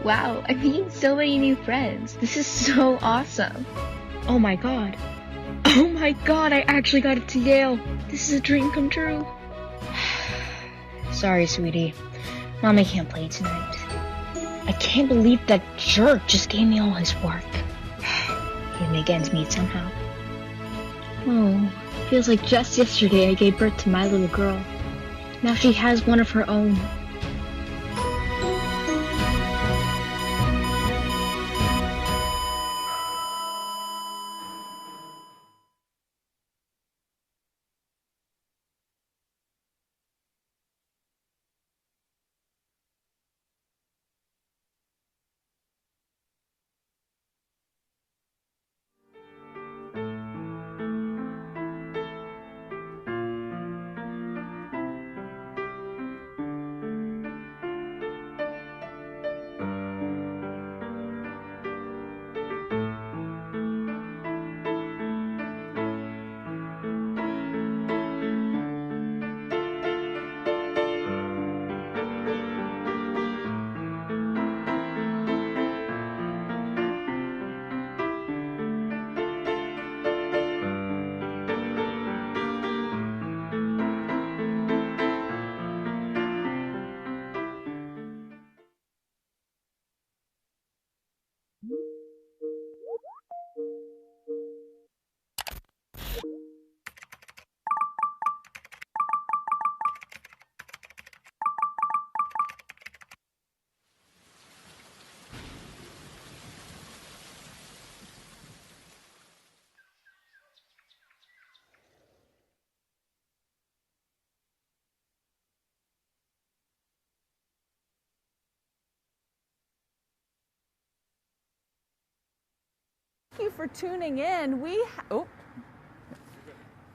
Wow, I'm meeting so many new friends. This is so awesome. Oh my god. Oh my god, I actually got it to Yale. This is a dream come true. Sorry, sweetie. Mommy can't play tonight. I can't believe that jerk just gave me all his work. He'd make ends meet somehow. Oh, feels like just yesterday I gave birth to my little girl. Now she has one of her own. Thank you for tuning in.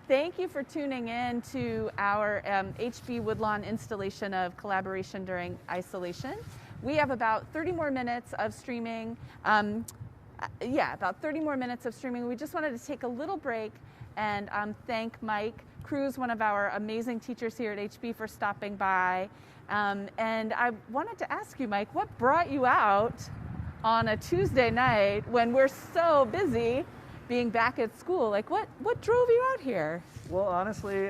Thank you for tuning in to our HB Woodlawn installation of Collaboration During Isolation. We have about 30 more minutes of streaming. About 30 more minutes of streaming. We just wanted to take a little break and thank Mike Cruz, one of our amazing teachers here at HB, for stopping by. And I wanted to ask you, Mike, what brought you out on a Tuesday night when we're so busy being back at school? Like, what drove you out here? Well, honestly,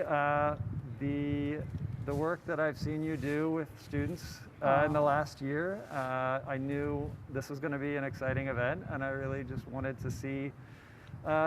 the work that I've seen you do with students in the last year, I knew this was going to be an exciting event, and I really just wanted to see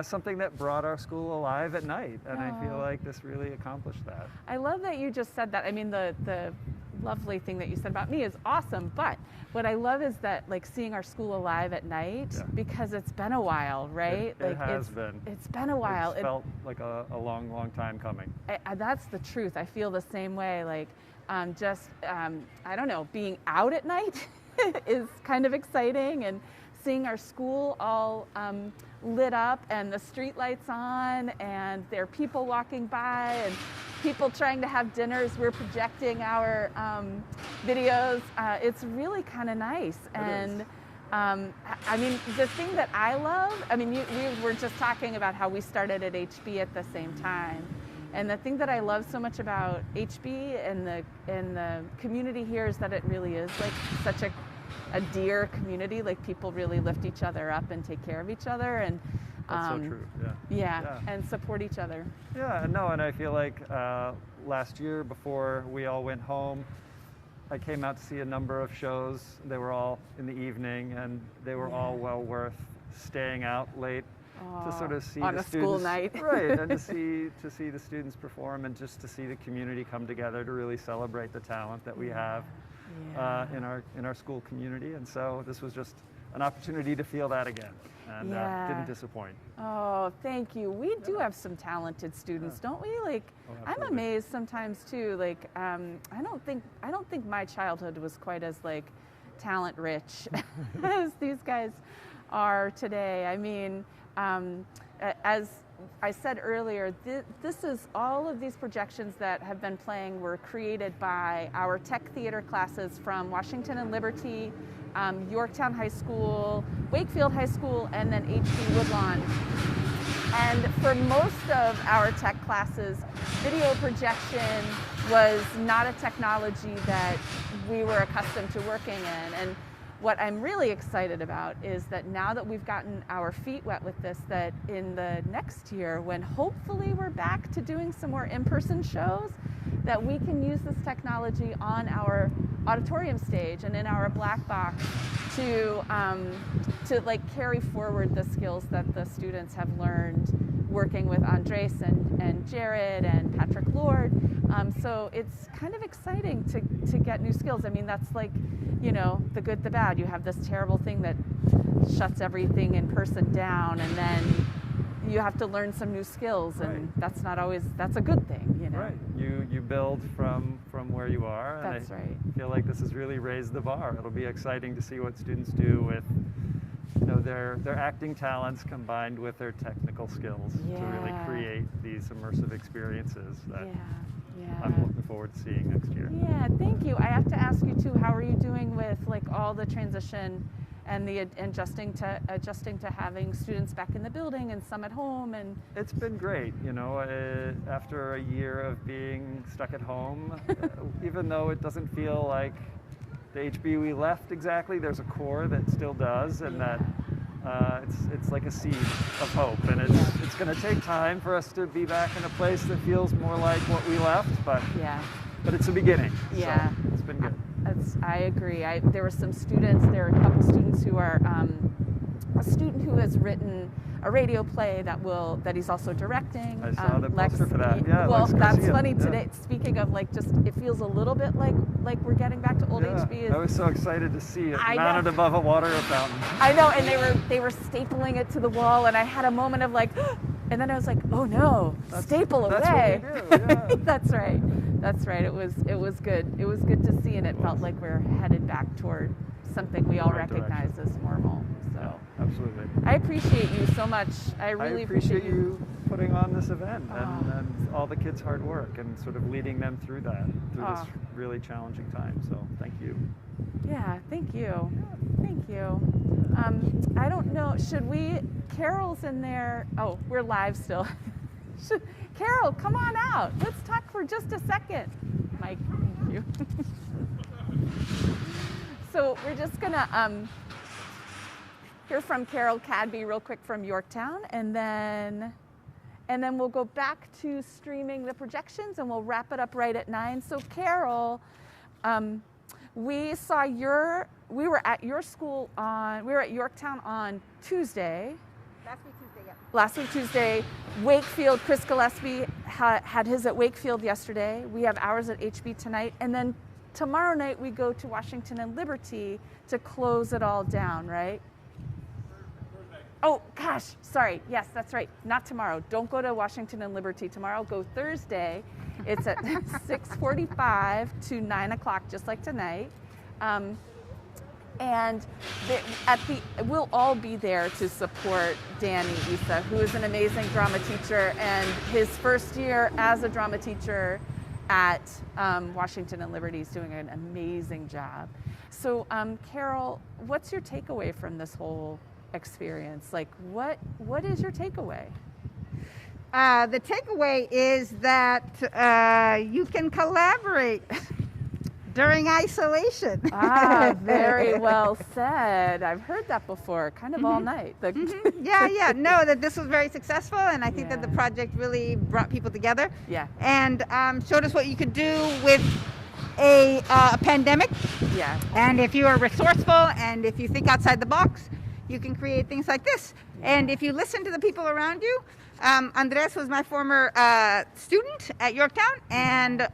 something that brought our school alive at night, and I feel like this really accomplished that. I love that you just said that. I mean, the lovely thing that you said about me is awesome, but what I love is that, like, seeing our school alive at night, because it's been a while, right? It has been. It's been a while. It felt like a long, long time coming. That's the truth. I feel the same way. Like, I don't know, being out at night is kind of exciting, and seeing our school all lit up and the street lights on, and there are people walking by and people trying to have dinners. We're projecting our videos. It's really kind of nice. And I mean, the thing that I love, I mean, we were just talking about how we started at HB at the same time. And the thing that I love so much about HB and the community here is that it really is like such a dear community. Like, people really lift each other up and take care of each other, and That's so true. yeah, and support each other. Yeah, no, and I feel like last year before we all went home, I came out to see a number of shows. They were all in the evening, and they were all well worth staying out late to sort of see on the a students, school night, right? And to see the students perform, and just to see the community come together to really celebrate the talent that we have in our school community. And so this was just an opportunity to feel that again, and didn't disappoint. Oh, thank you. We do have some talented students, don't we? Like, I'm amazed sometimes too. Like, I don't think my childhood was quite as like talent rich as these guys are today. I mean, as I said earlier, this is all of these projections that have been playing were created by our tech theater classes from Washington and Liberty, Yorktown High School, Wakefield High School, and then HB Woodlawn. And for most of our tech classes, video projection was not a technology that we were accustomed to working in. And what I'm really excited about is that now that we've gotten our feet wet with this, that in the next year, when hopefully we're back to doing some more in-person shows, that we can use this technology on our auditorium stage and in our black box to like carry forward the skills that the students have learned working with Andres and Jared and Patrick Lord. So it's kind of exciting to get new skills. I mean, that's like, you know, the good, the bad. You have this terrible thing that shuts everything in person down, and then you have to learn some new skills, and that's not always, that's a good thing, you know. Right. You build from where you are, and that's right. I feel like this has really raised the bar. It'll be exciting to see what students do with, you know, their acting talents combined with their technical skills to really create these immersive experiences that I'm looking forward to seeing next year. Yeah, thank you. I have to ask you too, how are you doing with like all the transition and the adjusting to having students back in the building and some at home? And it's been great, you know, after a year of being stuck at home, even though it doesn't feel like the HB we left exactly, there's a core that still does, and that it's like a seed of hope, and it's going to take time for us to be back in a place that feels more like what we left, but it's a beginning. Yeah, so it's been good. I agree. There were some students. There are a couple students who are a student who has written a radio play that he's also directing. I saw the poster for that. Yeah, well, that's funny today. Speaking of like, just it feels a little bit like we're getting back to old HB. I was so excited to see it mounted above a water fountain. I know, and they were stapling it to the wall, and I had a moment of like, and then I was like, oh no, staple away. That's what we do. Yeah. That's right. That's right. It was good. It was good to see, and it felt like we're headed back toward something we all recognize as normal. So absolutely. I appreciate you so much. I really appreciate you putting on this event and all the kids' hard work and sort of leading them through this really challenging time. So thank you. Yeah, thank you. Thank you. I don't know, Carol's in there. Oh, we're live still. Carol, come on out. Let's talk for just a second. Mike, thank you. So we're just gonna hear from Carol Cadby real quick from Yorktown, and then we'll go back to streaming the projections, and we'll wrap it up right at 9. So Carol, we were at your school we were at Yorktown on Tuesday. Last week Tuesday. Wakefield, Chris Gillespie had his at Wakefield yesterday. We have ours at HB tonight, and then tomorrow night we go to Washington and Liberty to close it all down, right? Oh gosh, sorry. Yes, that's right. Not tomorrow. Don't go to Washington and Liberty tomorrow. Go Thursday. It's at 6:45 to 9 o'clock, just like tonight. And we'll all be there to support Danny Issa, who is an amazing drama teacher, and his first year as a drama teacher at Washington and Liberty is doing an amazing job. So Carol, what's your takeaway from this whole experience? Like, what is your takeaway? The takeaway is that you can collaborate during isolation. Very well said. I've heard that before, kind of all night. Yeah. No, that this was very successful, and I think that the project really brought people together. Yeah. And showed us what you could do with a pandemic. Yeah. And if you are resourceful and if you think outside the box, you can create things like this. And if you listen to the people around you, Andres was my former student at Yorktown, and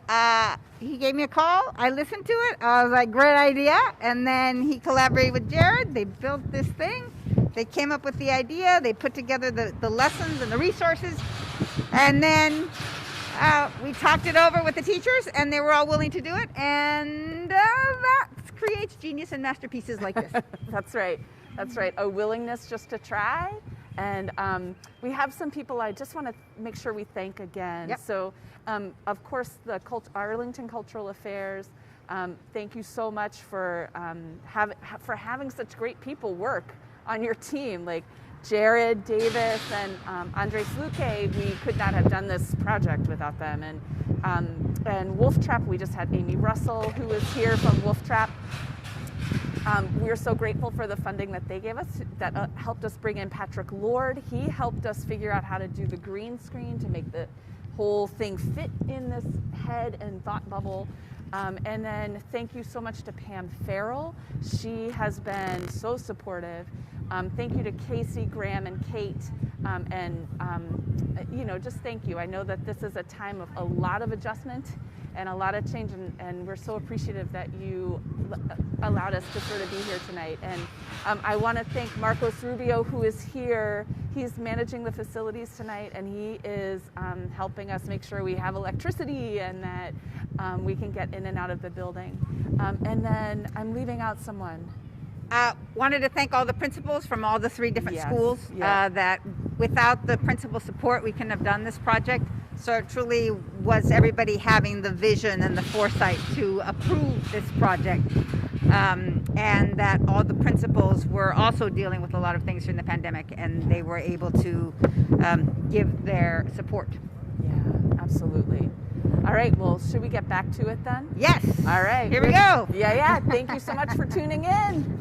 he gave me a call. I listened to it. I was like, great idea. And then he collaborated with Jared. They built this thing. They came up with the idea. They put together the lessons and the resources. And then we talked it over with the teachers, and they were all willing to do it. And that creates genius and masterpieces like this. That's right. That's right. A willingness just to try. And we have some people I just want to make sure we thank again. Yep. So, of course, the Arlington Cultural Affairs, thank you so much for having such great people work on your team, like Jared Davis and Andres Luque. We could not have done this project without them. And Wolf Trap, we just had Amy Russell, who is here from Wolf Trap. We're so grateful for the funding that they gave us that helped us bring in Patrick Lord. He helped us figure out how to do the green screen to make the whole thing fit in this head and thought bubble. And then thank you so much to Pam Farrell. She has been so supportive. Thank you to Casey, Graham, and Kate. Just thank you. I know that this is a time of a lot of adjustment and a lot of change, and we're so appreciative that you allowed us to sort of be here tonight. And I want to thank Marcos Rubio, who is here. He's managing the facilities tonight, and he is helping us make sure we have electricity and that we can get in and out of the building. And then I'm leaving out someone. Wanted to thank all the principals from all the 3 different schools. Yeah. That without the principal support, we couldn't have done this project. So it truly was everybody having the vision and the foresight to approve this project. And that all the principals were also dealing with a lot of things during the pandemic, and they were able to give their support. Yeah, absolutely. All right, well, should we get back to it then? Yes. All right. Here we go. Yeah. Thank you so much for tuning in.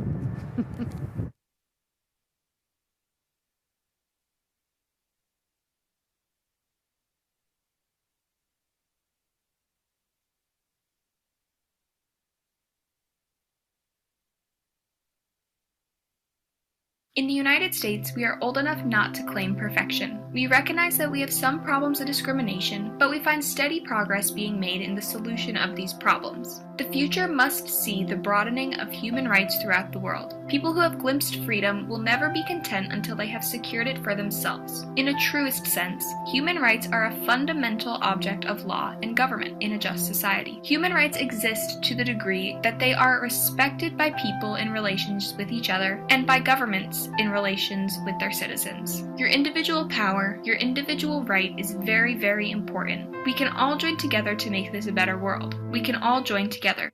In the United States, we are old enough not to claim perfection. We recognize that we have some problems of discrimination, but we find steady progress being made in the solution of these problems. The future must see the broadening of human rights throughout the world. People who have glimpsed freedom will never be content until they have secured it for themselves. In a truest sense, human rights are a fundamental object of law and government in a just society. Human rights exist to the degree that they are respected by people in relations with each other and by governments in relations with their citizens. Your individual power, your individual right is very, very important. We can all join together to make this a better world. We can all join together.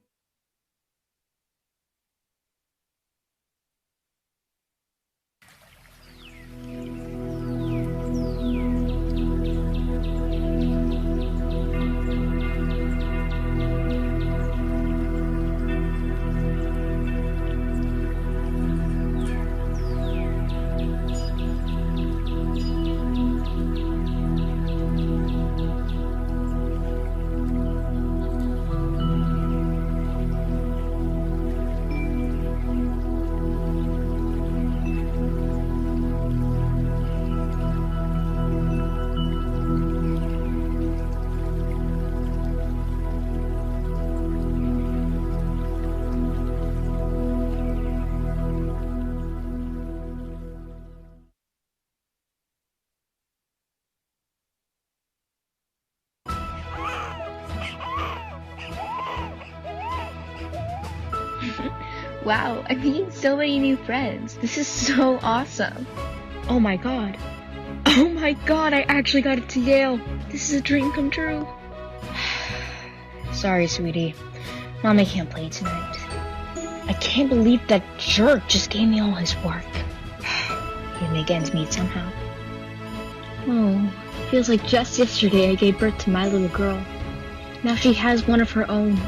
Wow, I'm meeting so many new friends. This is so awesome. Oh my god. Oh my god, I actually got it to Yale. This is a dream come true. Sorry, sweetie. Mommy can't play tonight. I can't believe that jerk just gave me all his work. He'd make ends meet somehow. Oh, feels like just yesterday I gave birth to my little girl. Now she has one of her own.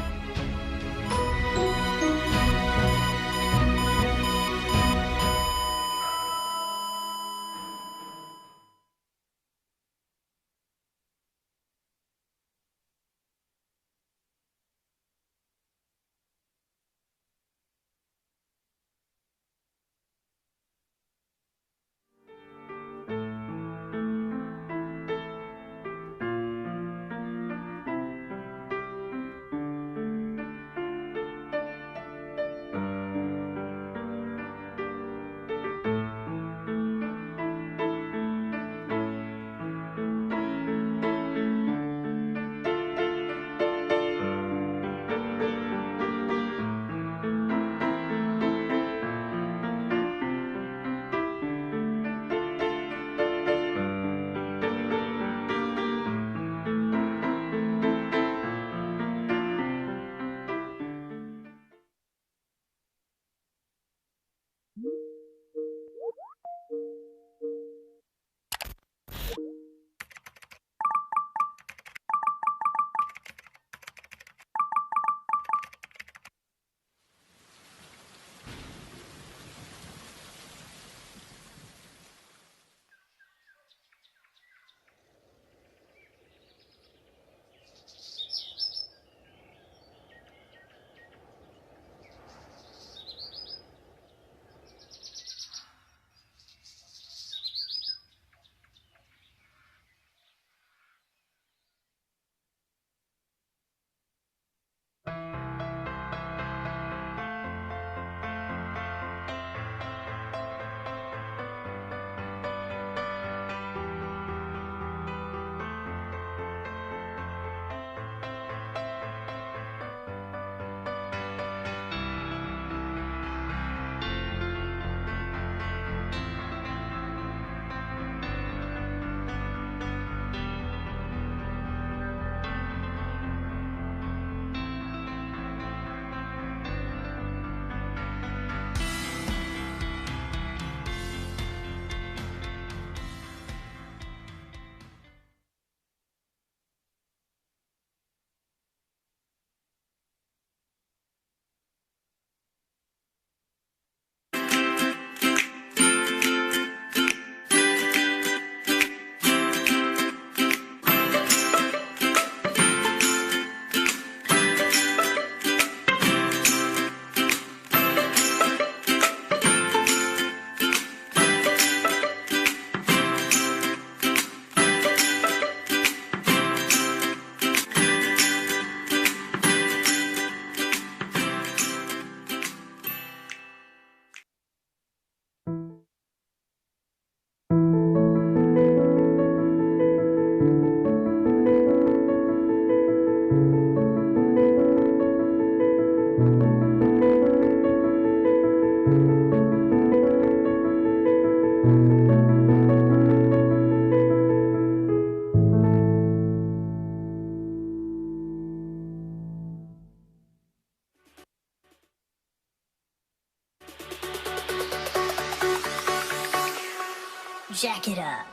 Jack it up.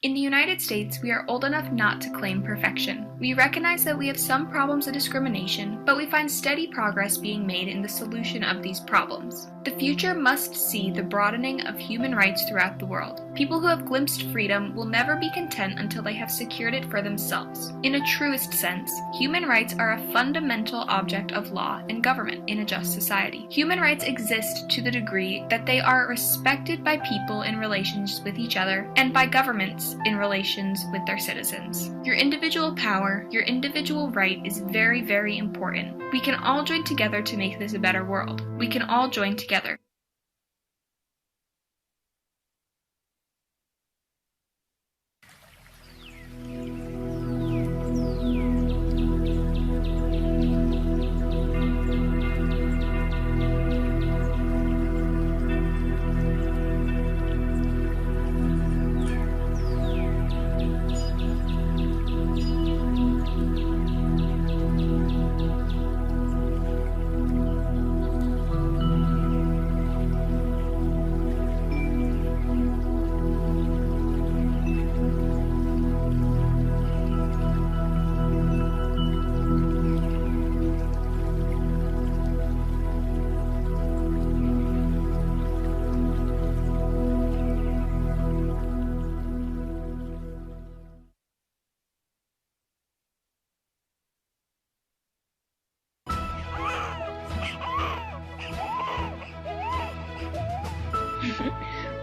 In the United States, we are old enough not to claim perfection. We recognize that we have some problems of discrimination, but we find steady progress being made in the solution of these problems. The future must see the broadening of human rights throughout the world. People who have glimpsed freedom will never be content until they have secured it for themselves. In a truest sense, human rights are a fundamental object of law and government in a just society. Human rights exist to the degree that they are respected by people in relations with each other and by governments in relations with their citizens. Your individual power, your individual right is very, very important. We can all join together to make this a better world. We can all join together.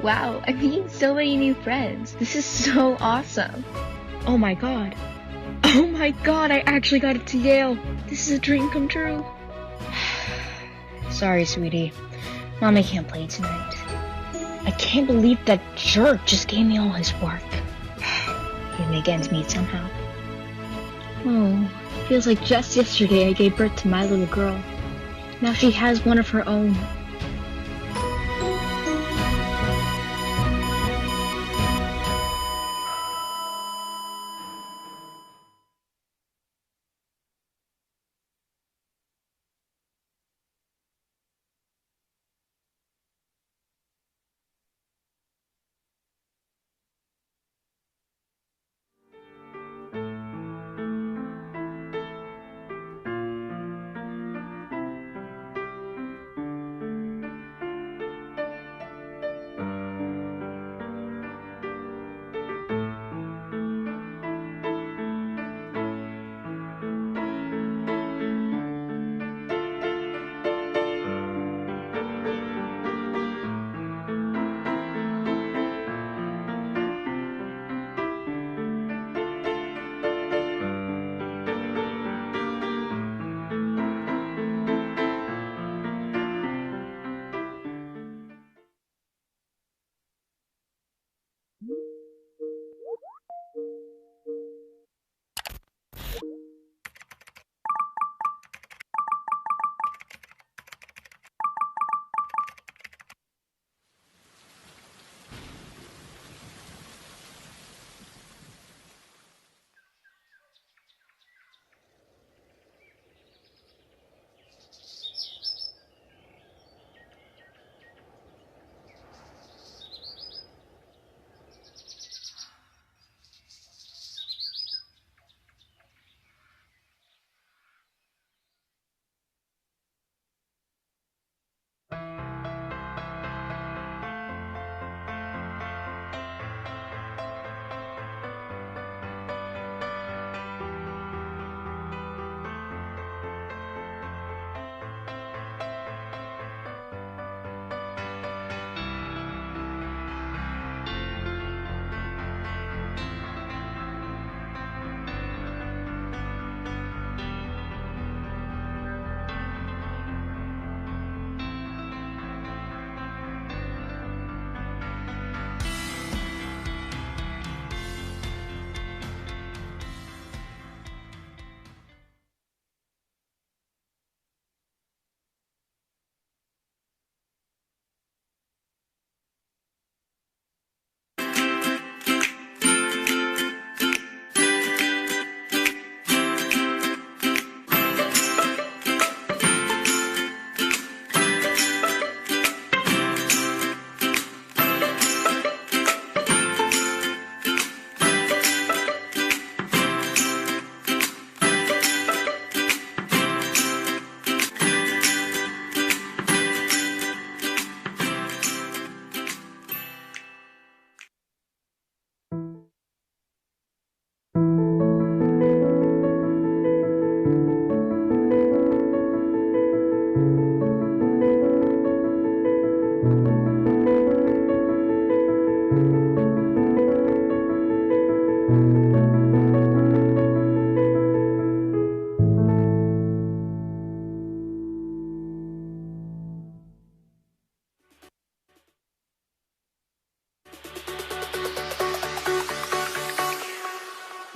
Wow, I'm meeting so many new friends. This is so awesome. Oh my god. Oh my god, I actually got it to Yale. This is a dream come true. Sorry, sweetie. Mommy can't play tonight. I can't believe that jerk just gave me all his work. He'd make ends meet somehow. Oh, feels like just yesterday I gave birth to my little girl. Now she has one of her own.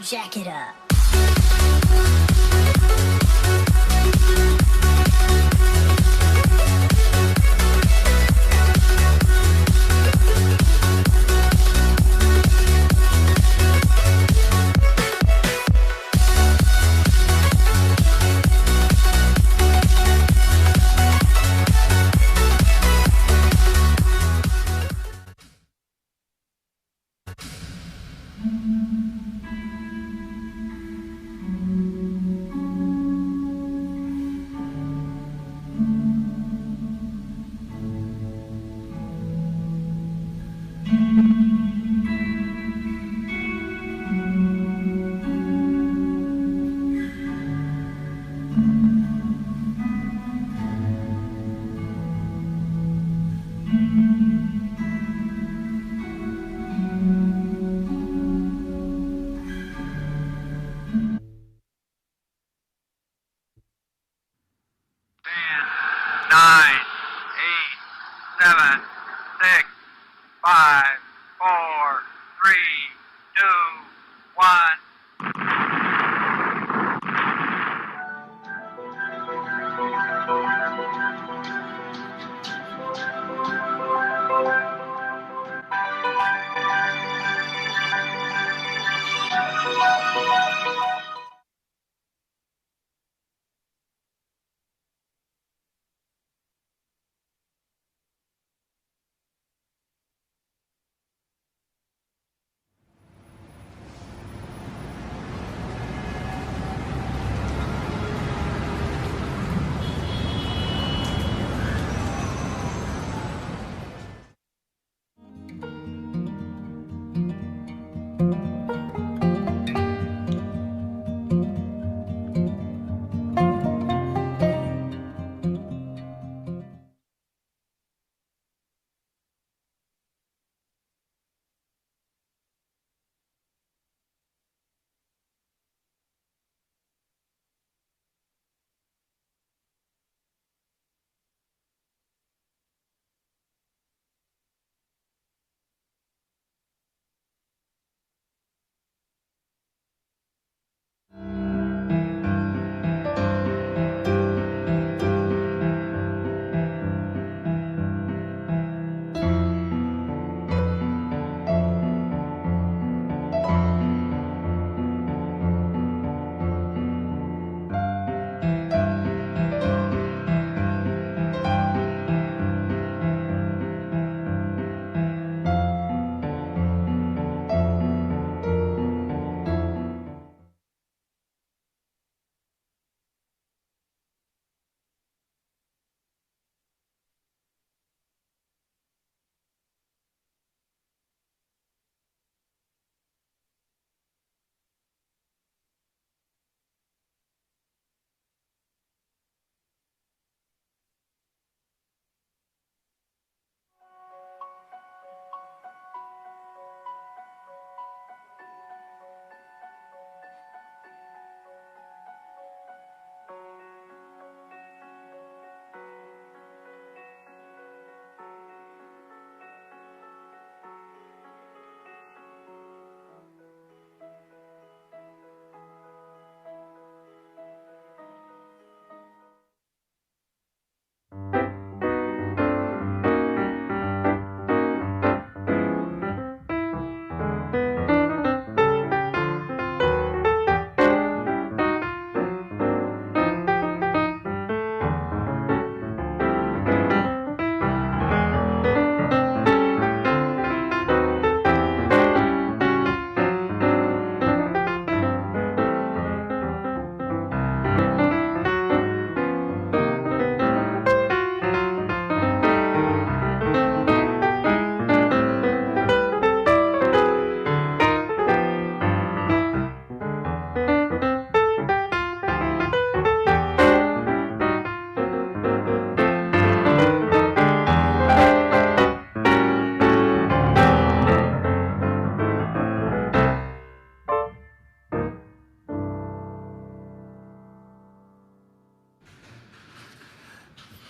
Jack it up. Nine, eight, seven, six, five, four, three, two, one.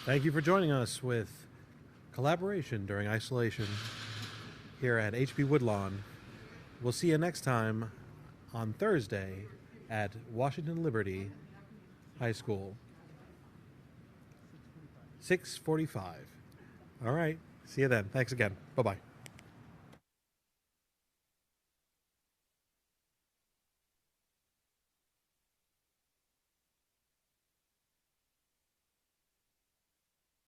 Thank you for joining us with Collaboration During Isolation here at HB Woodlawn. We'll see you next time on Thursday at Washington Liberty High School. 6:45. All right. See you then. Thanks again. Bye-bye.